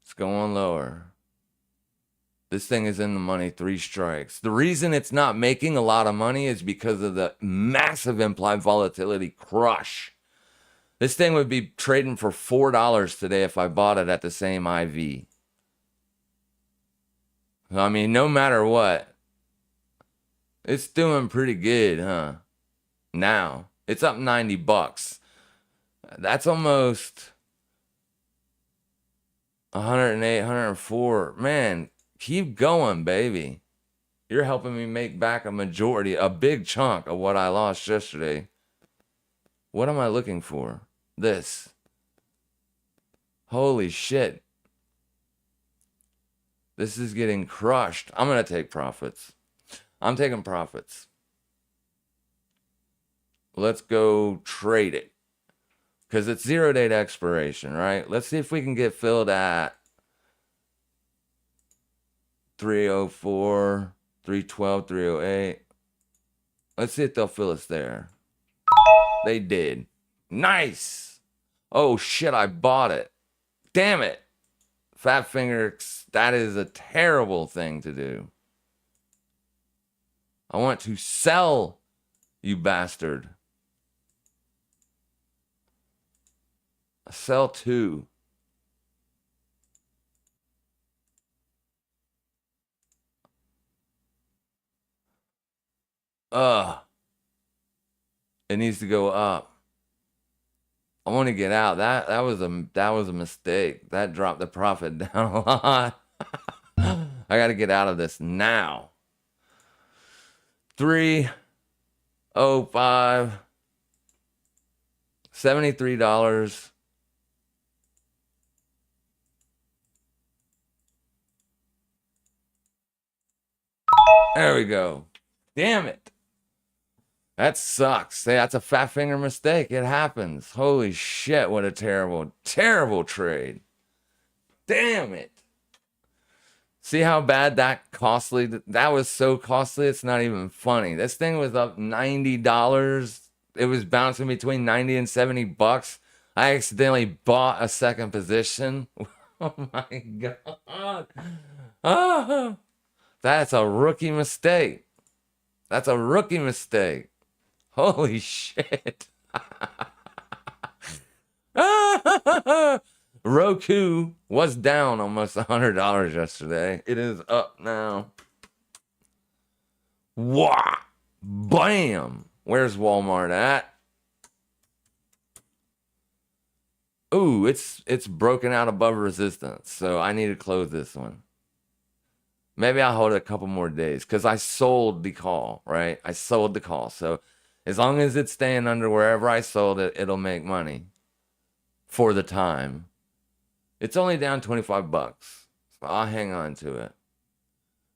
It's going lower. This thing is in the money, 3 strikes. The reason it's not making a lot of money is because of the massive implied volatility crush. This thing would be trading for $4 today if I bought it at the same IV. I mean, no matter what, it's doing pretty good, huh? Now, it's up $90. That's almost 108, 104. Man, keep going, baby. You're helping me make back a big chunk of what I lost yesterday. What am I looking for? This. Holy shit. This is getting crushed. I'm going to take profits. I'm taking profits. Let's go trade it. Because it's 0-date expiration, right? Let's see if we can get filled at 304, 312, 308. Let's see if they'll fill us there. They did. Nice. Oh, shit, I bought it. Damn it. Fat finger, that is a terrible thing to do. I want to sell, you bastard. Sell 2. It needs to go up. I want to get out. That was a mistake. That dropped the profit down a lot. I got to get out of this now. 3, $73. There we go. Damn it. That sucks. That's a fat finger mistake. It happens. Holy shit, what a terrible, terrible trade. Damn it. See how bad that costly, that was so costly, it's not even funny. This thing was up $90. It was bouncing between 90 and 70 bucks. I accidentally bought a second position. Oh my God. Oh, that's a rookie mistake. That's a rookie mistake. Holy shit. Roku was down almost $100 yesterday. It is up now. Wow. Bam. Where's Walmart at? Ooh, it's broken out above resistance. So I need to close this one. Maybe I'll hold it a couple more days because I sold the call, right? I sold the call. So as long as it's staying under wherever I sold it, it'll make money for the time. It's only down 25 bucks. So I'll hang on to it.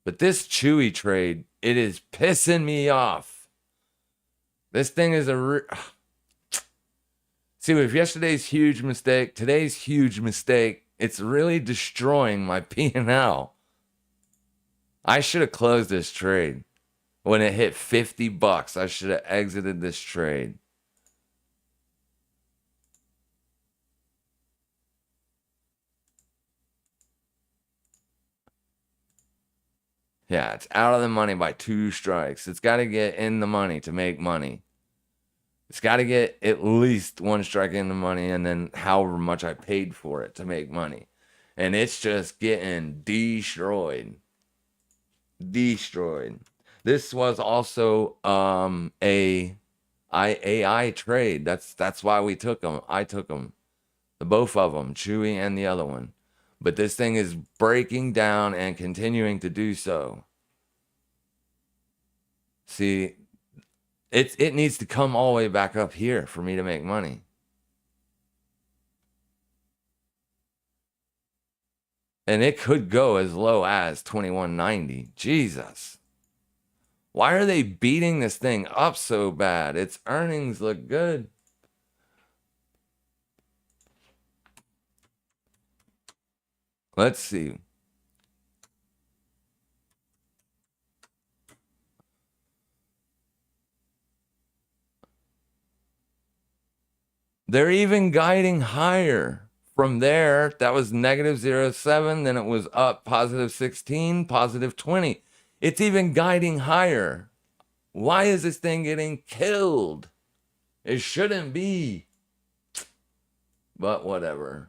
But this Chewy trade, it is pissing me off. This thing is see, with yesterday's huge mistake, today's huge mistake, it's really destroying my P&L. I should have closed this trade. When it hit 50 bucks, I should have exited this trade. Yeah, it's out of the money by 2 strikes. It's got to get in the money to make money. It's got to get at least 1 strike in the money and then however much I paid for it to make money. And it's just getting destroyed. Destroyed. This was also a AI trade. That's why we took them. I took them. The both of them, Chewy and the other one. But this thing is breaking down and continuing to do so. See, it needs to come all the way back up here for me to make money. And it could go as low as 21.90. Jesus. Why are they beating this thing up so bad? Its earnings look good. Let's see. They're even guiding higher. From there, that was negative 0.7. Then it was up positive 16, positive 20. It's even guiding higher. Why is this thing getting killed? It shouldn't be. But whatever.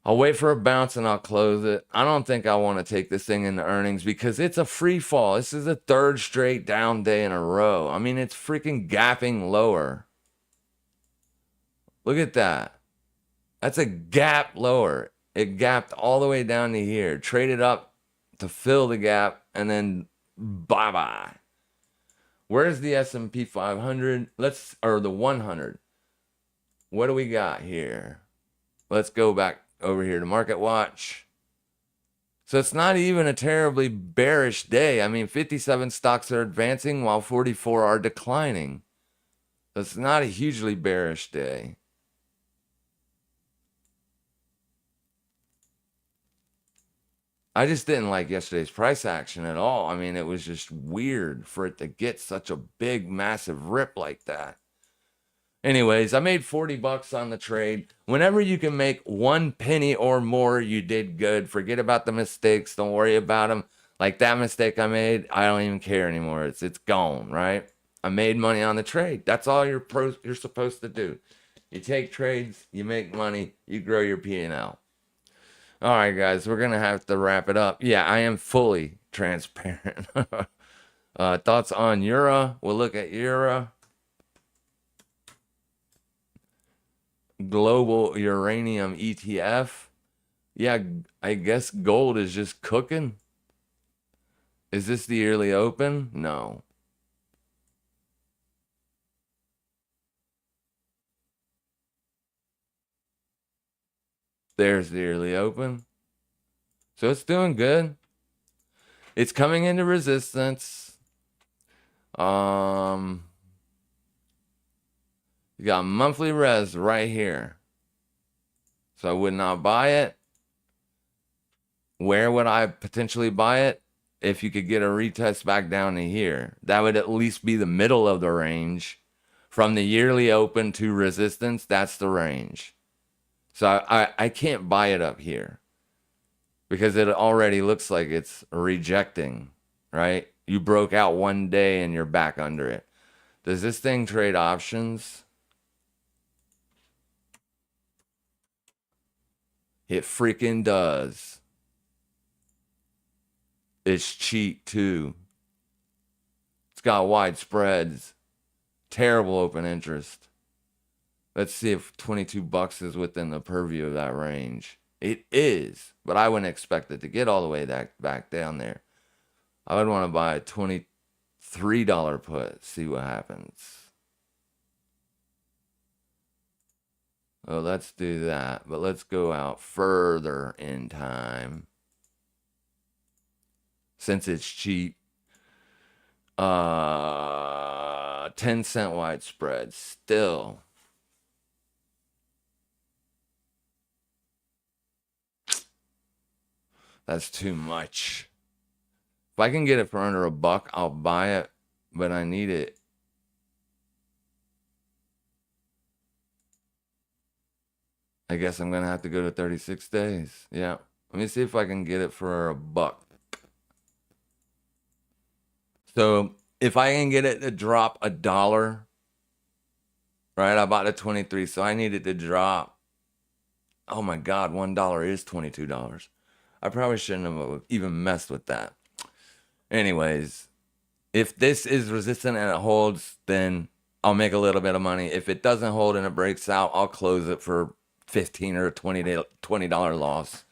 I'll wait for a bounce and I'll close it. I don't think I want to take this thing into earnings because it's a free fall. This is the 3rd straight down day in a row. I mean, it's freaking gapping lower. Look at that. That's a gap lower. It gapped all the way down to here. Traded up to fill the gap and then bye-bye. Where's the S&P 500? Or the 100. What do we got here? Let's go back over here to Market Watch. So it's not even a terribly bearish day. I mean, 57 stocks are advancing while 44 are declining. So it's not a hugely bearish day. I just didn't like yesterday's price action at all. I mean, it was just weird for it to get such a big, massive rip like that. Anyways, I made 40 bucks on the trade. Whenever you can make 1 penny or more, you did good. Forget about the mistakes. Don't worry about them. Like that mistake I made, I don't even care anymore. It's gone, right? I made money on the trade. That's all you're supposed to do. You take trades, you make money, you grow your P&L. All right, guys, we're going to have to wrap it up. Yeah, I am fully transparent. Thoughts on Euro? We'll look at Euro. Global uranium ETF. Yeah, I guess gold is just cooking. Is this the yearly open? No. There's the yearly open. So it's doing good. It's coming into resistance. You got monthly res right here. So I would not buy it. Where would I potentially buy it? If you could get a retest back down to here, that would at least be the middle of the range. From the yearly open to resistance, that's the range. So I can't buy it up here because it already looks like it's rejecting, right? You broke out one day and you're back under it. Does this thing trade options? It freaking does. It's cheap too. It's got wide spreads. Terrible open interest. Let's see if 22 bucks is within the purview of that range. It is, but I wouldn't expect it to get all the way back down there. I would want to buy a $23 put, see what happens. Oh, let's do that, but let's go out further in time. Since it's cheap. 10-cent wide spread still. That's too much. If I can get it for under $1, I'll buy it, but I need it. I guess I'm going to have to go to 36 days. Yeah. Let me see if I can get it for $1. So if I can get it to drop $1, right? I bought it 23, so I need it to drop. Oh my God, $1 is $22. I probably shouldn't have even messed with that. Anyways, if this is resistant and it holds, then I'll make a little bit of money. If it doesn't hold and it breaks out, I'll close it for $15 or $20 loss,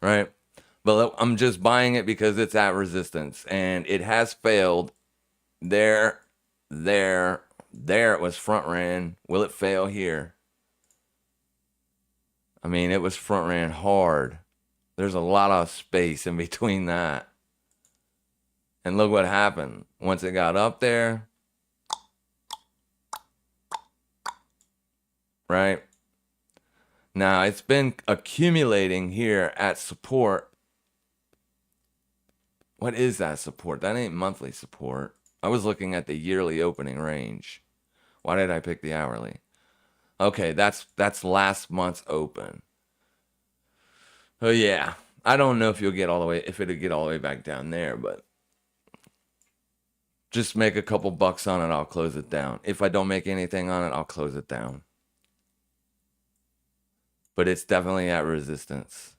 right? But I'm just buying it because it's at resistance and it has failed. There it was front ran. Will it fail here? I mean, it was front ran hard. There's a lot of space in between that. And look what happened. Once it got up there, right? Now, it's been accumulating here at support. What is that support? That ain't monthly support. I was looking at the yearly opening range. Why did I pick the hourly? Okay, that's last month's open. Oh yeah, I don't know if it'll get all the way back down there, but just make a couple bucks on it, I'll close it down. If I don't make anything on it, I'll close it down. But it's definitely at resistance.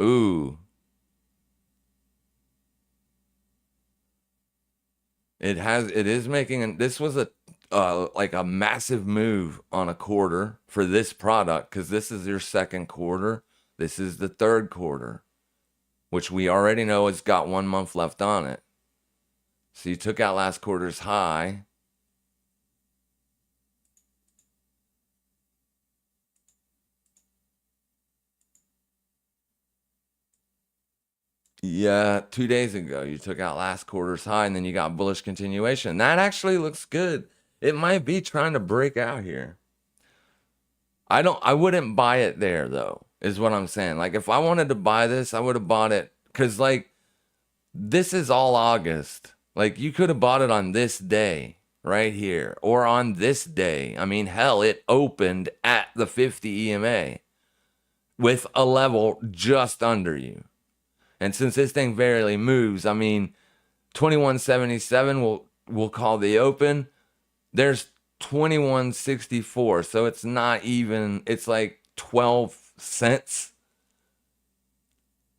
Ooh. It is making, this was like a massive move on a quarter for this product, because this is your second quarter. This is the third quarter, which we already know has got 1 month left on it. So you took out last quarter's high. Yeah, 2 days ago, you took out last quarter's high, and then you got bullish continuation. That actually looks good. It might be trying to break out here. I wouldn't buy it there, though, is what I'm saying. Like, if I wanted to buy this, I would have bought it, because, like, this is all August. Like, you could have bought it on this day right here, or on this day. I mean, hell, it opened at the 50 EMA with a level just under you. And since this thing barely moves, I mean, 2177 we'll call the open. There's 2164, so it's not even, it's like 12 cents.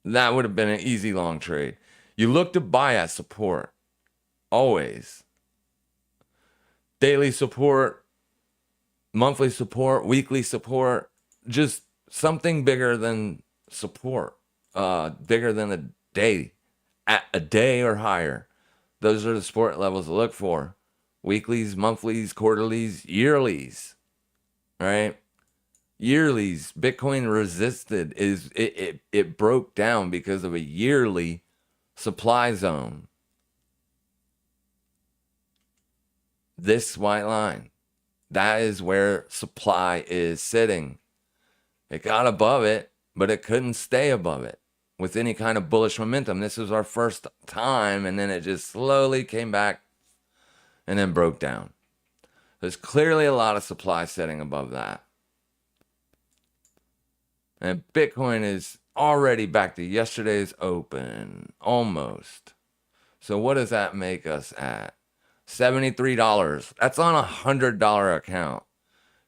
That would have been an easy long trade. You look to buy at support, always. Daily support, monthly support, weekly support, just something bigger than support, bigger than a day at a day or higher. Those are the support levels to look for. Weeklies, monthlies, quarterlies, yearlies, right? Yearlies, Bitcoin resisted it broke down because of a yearly supply zone. This white line, that is where supply is sitting. It got above it, but it couldn't stay above it with any kind of bullish momentum. This was our first time, and then it just slowly came back and then broke down. There's clearly a lot of supply sitting above that. And Bitcoin is already back to yesterday's open, almost. So what does that make us at? $73. That's on a $100 account.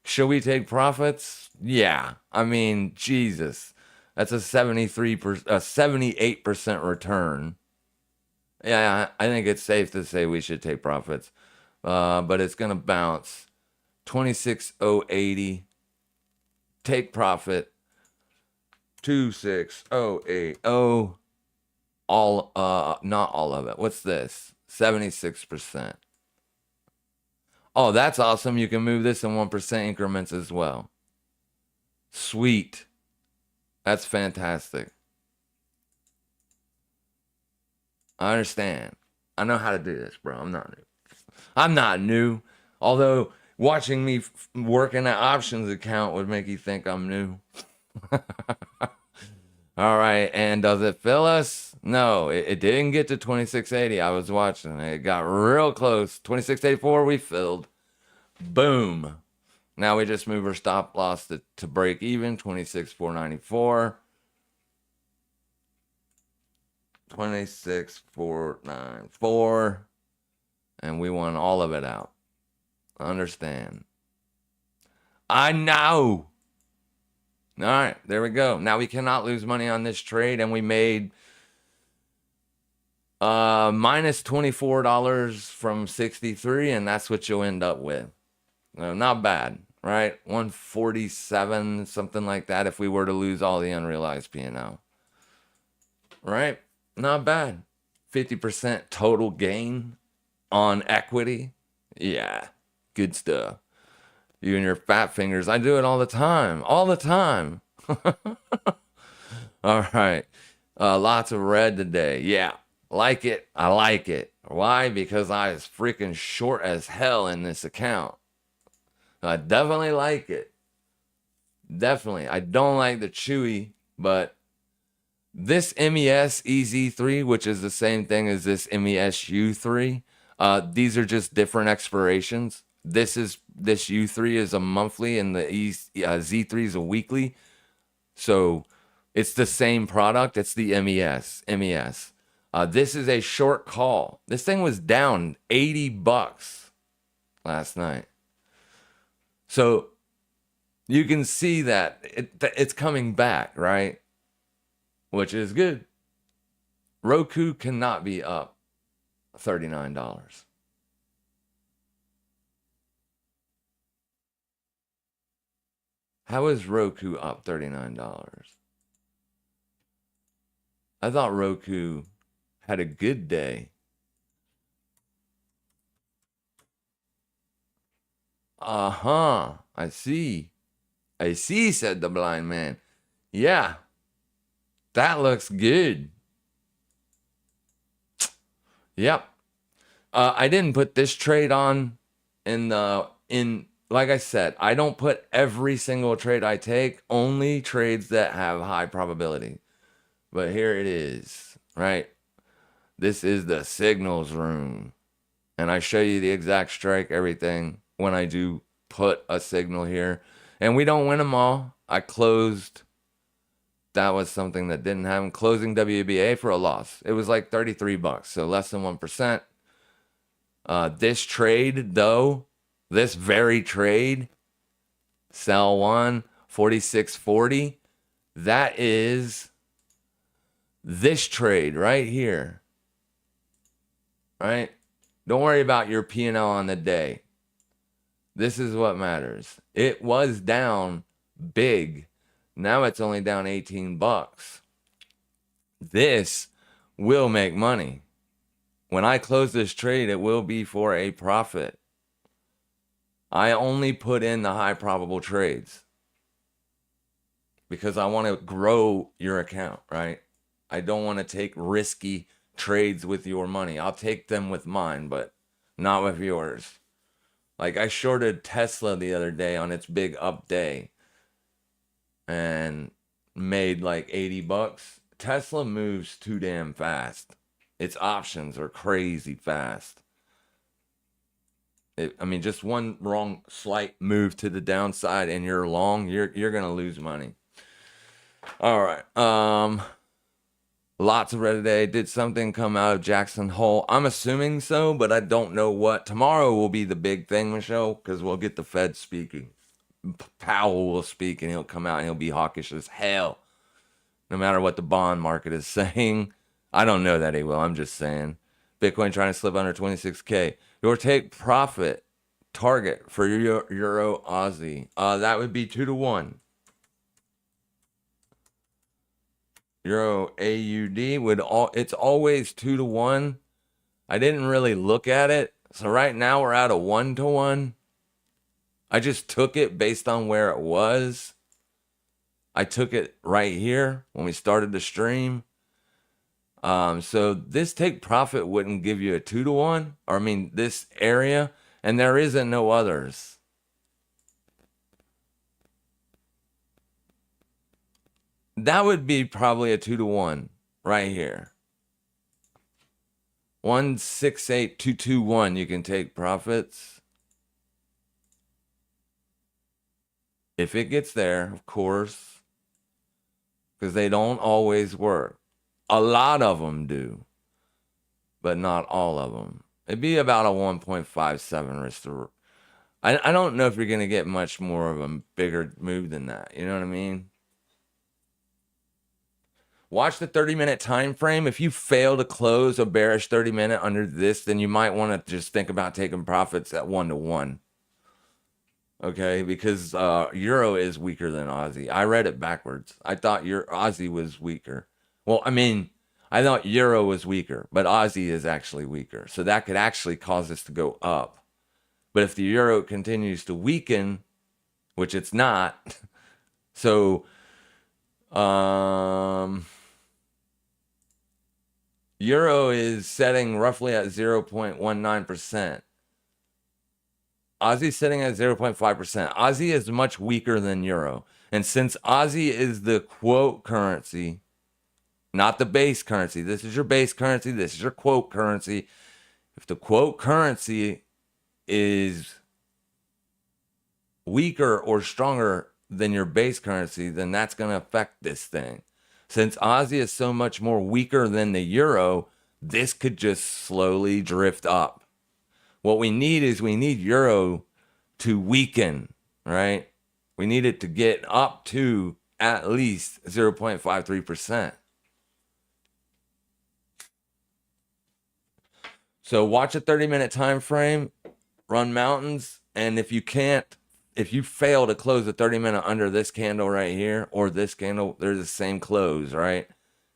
Should we take profits? Yeah. I mean, Jesus. That's a 78% return. Yeah, I think it's safe to say we should take profits. But it's going to bounce. 26,080. Take profit. 26,080. All, not all of it. What's this? 76%. Oh, that's awesome. You can move this in 1% increments as well. Sweet. That's fantastic. I understand. I know how to do this, bro. I'm not new. Although watching me work in that options account would make you think I'm new. All right. And does it fill us? No, it didn't get to 2680. I was watching. It got real close. 2684, we filled. Boom. Now we just move our stop loss to break even. 26,494. 26,494. And we want all of it out. Understand. I know. All right, there we go. Now we cannot lose money on this trade, and we made minus $24 from 63, and that's what you'll end up with. Not bad, right? 147, something like that, if we were to lose all the unrealized P&L. Right? Not bad. 50% total gain on equity. Yeah, good stuff. You and your fat fingers. I do it all the time. All the time. All right. Lots of red today. Yeah. Like it. I like it. Why? Because I was freaking short as hell in this account. I definitely like it. Definitely. I don't like the Chewy, but this MES EZ3, which is the same thing as this MES U3, these are just different expirations. This U3 is a monthly and the Z3 is a weekly. So it's the same product. It's the MES. This is a short call. This thing was down $80 last night. So you can see that it's coming back, right? Which is good. Roku cannot be up $39. How is Roku up $39? I thought Roku had a good day. Uh-huh. I see, said the blind man. Yeah. That looks good. Yep. I didn't put this trade on like I said, I don't put every single trade I take, only trades that have high probability. But here it is, right? This is the signals room. And I show you the exact strike, everything, when I do put a signal here. And we don't win them all. I closed. That was something that didn't happen. Closing WBA for a loss. It was like $33, so less than 1%. This trade, though, this very trade, sell one, 46.40. That is this trade right here. Right? Don't worry about your P&L on the day. This is what matters. It was down big. Now it's only down $18. This will make money. When I close this trade, it will be for a profit. I only put in the high probable trades because I want to grow your account, right? I don't want to take risky trades with your money. I'll take them with mine, but not with yours. Like I shorted Tesla the other day on its big up day and made like $80. Tesla moves too damn fast. Its options are crazy fast. I mean, just one wrong slight move to the downside and you're long, you're gonna lose money. All right. Lots of red today. Did something come out of Jackson Hole? I'm assuming so, but I don't know what. Tomorrow will be the big thing, Michelle, because we'll get the Fed speaking. Powell will speak and he'll come out and he'll be hawkish as hell, no matter what the bond market is saying. I don't know that he will. I'm just saying. Bitcoin trying to slip under 26K. Your take profit target for Euro Aussie. That would be 2-to-1. Euro AUD it's always 2-to-1. I didn't really look at it. So right now we're at a 1-to-1. I just took it based on where it was. I took it right here when we started the stream. So this take profit wouldn't give you a 2-to-1, or I mean this area, and there isn't no others. That would be probably a 2-to-1 right here. 168221, you can take profits. If it gets there, of course, because they don't always work. A lot of them do, but not all of them. It'd be about a 1.57 risk to. I don't know if you're going to get much more of a bigger move than that. You know what I mean? Watch the 30-minute time frame. If you fail to close a bearish 30-minute under this, then you might want to just think about taking profits at 1-to-1. Okay, because Euro is weaker than Aussie. I read it backwards. I thought Aussie was weaker. Well, I mean, I thought Euro was weaker, but Aussie is actually weaker. So that could actually cause this to go up. But if the Euro continues to weaken, which it's not, so Euro is setting roughly at 0.19%. Aussie sitting at 0.5%. Aussie is much weaker than Euro. And since Aussie is the quote currency, not the base currency, this is your base currency, this is your quote currency. If the quote currency is weaker or stronger than your base currency, then that's going to affect this thing. Since Aussie is so much more weaker than the Euro, this could just slowly drift up. What we need is Euro to weaken, right? We need it to get up to at least 0.53%. So watch a 30-minute time frame, run mountains, and if you fail to close a 30-minute under this candle right here or this candle, they're the same close, right?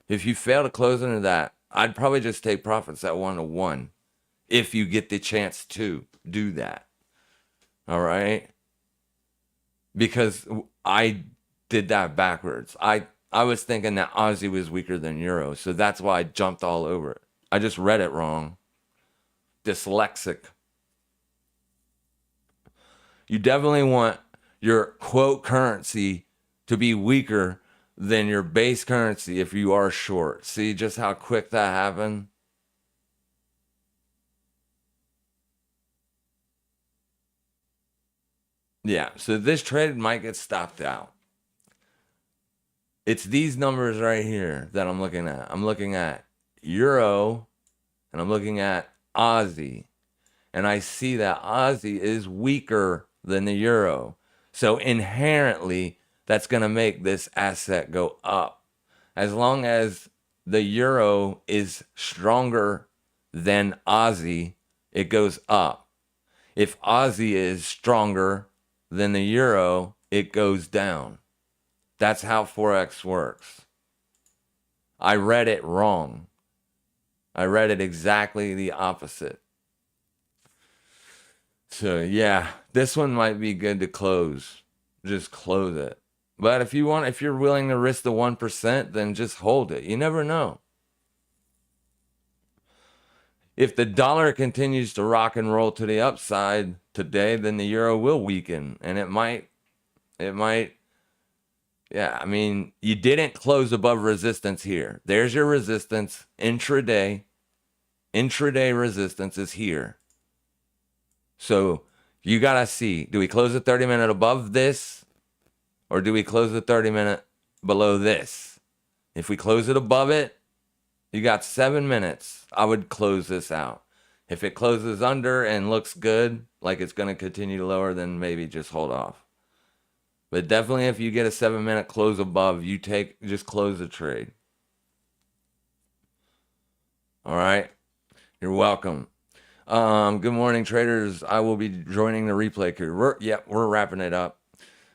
If you fail to close under that, I'd probably just take profits at 1-to-1. If you get the chance to do that. All right? Because I did that backwards. I was thinking that Aussie was weaker than Euro, so that's why I jumped all over it. I just read it wrong. Dyslexic. You definitely want your quote currency to be weaker than your base currency if you are short. See just how quick that happened? Yeah, so this trade might get stopped out. It's these numbers right here that I'm looking at. I'm looking at Euro and I'm looking at Aussie. And I see that Aussie is weaker than the Euro. So inherently, that's going to make this asset go up. As long as the Euro is stronger than Aussie, it goes up. If Aussie is stronger than the Euro, it goes down. That's how Forex works. I read it wrong. I read it exactly the opposite. So yeah, this one might be good to close. Just close it. But if you're willing to risk the 1%, then just hold it. You never know. If the dollar continues to rock and roll to the upside today, then the euro will weaken, and it might, yeah, I mean, you didn't close above resistance here. There's your resistance, intraday. Intraday resistance is here. So you got to see, do we close the 30-minute above this, or do we close the 30-minute below this? If we close it above it, you got 7 minutes. I would close this out. If it closes under and looks good, like it's going to continue to lower, then maybe just hold off. But definitely if you get a 7-minute close above, just close the trade. All right. You're welcome. Good morning, traders. I will be joining the replay crew. We're wrapping it up.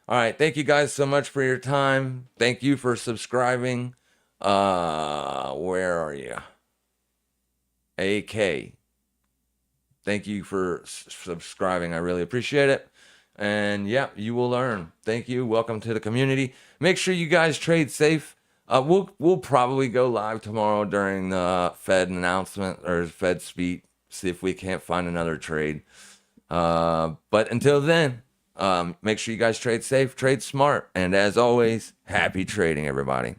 All right. Thank you guys so much for your time. Thank you for subscribing. Where are you? AK. Thank you for subscribing. I really appreciate it. And yeah, you will learn. Thank you. Welcome to the community. Make sure you guys trade safe. We'll probably go live tomorrow during the Fed announcement or Fed speech. See if we can't find another trade. But until then, make sure you guys trade safe, trade smart, and as always, happy trading, everybody.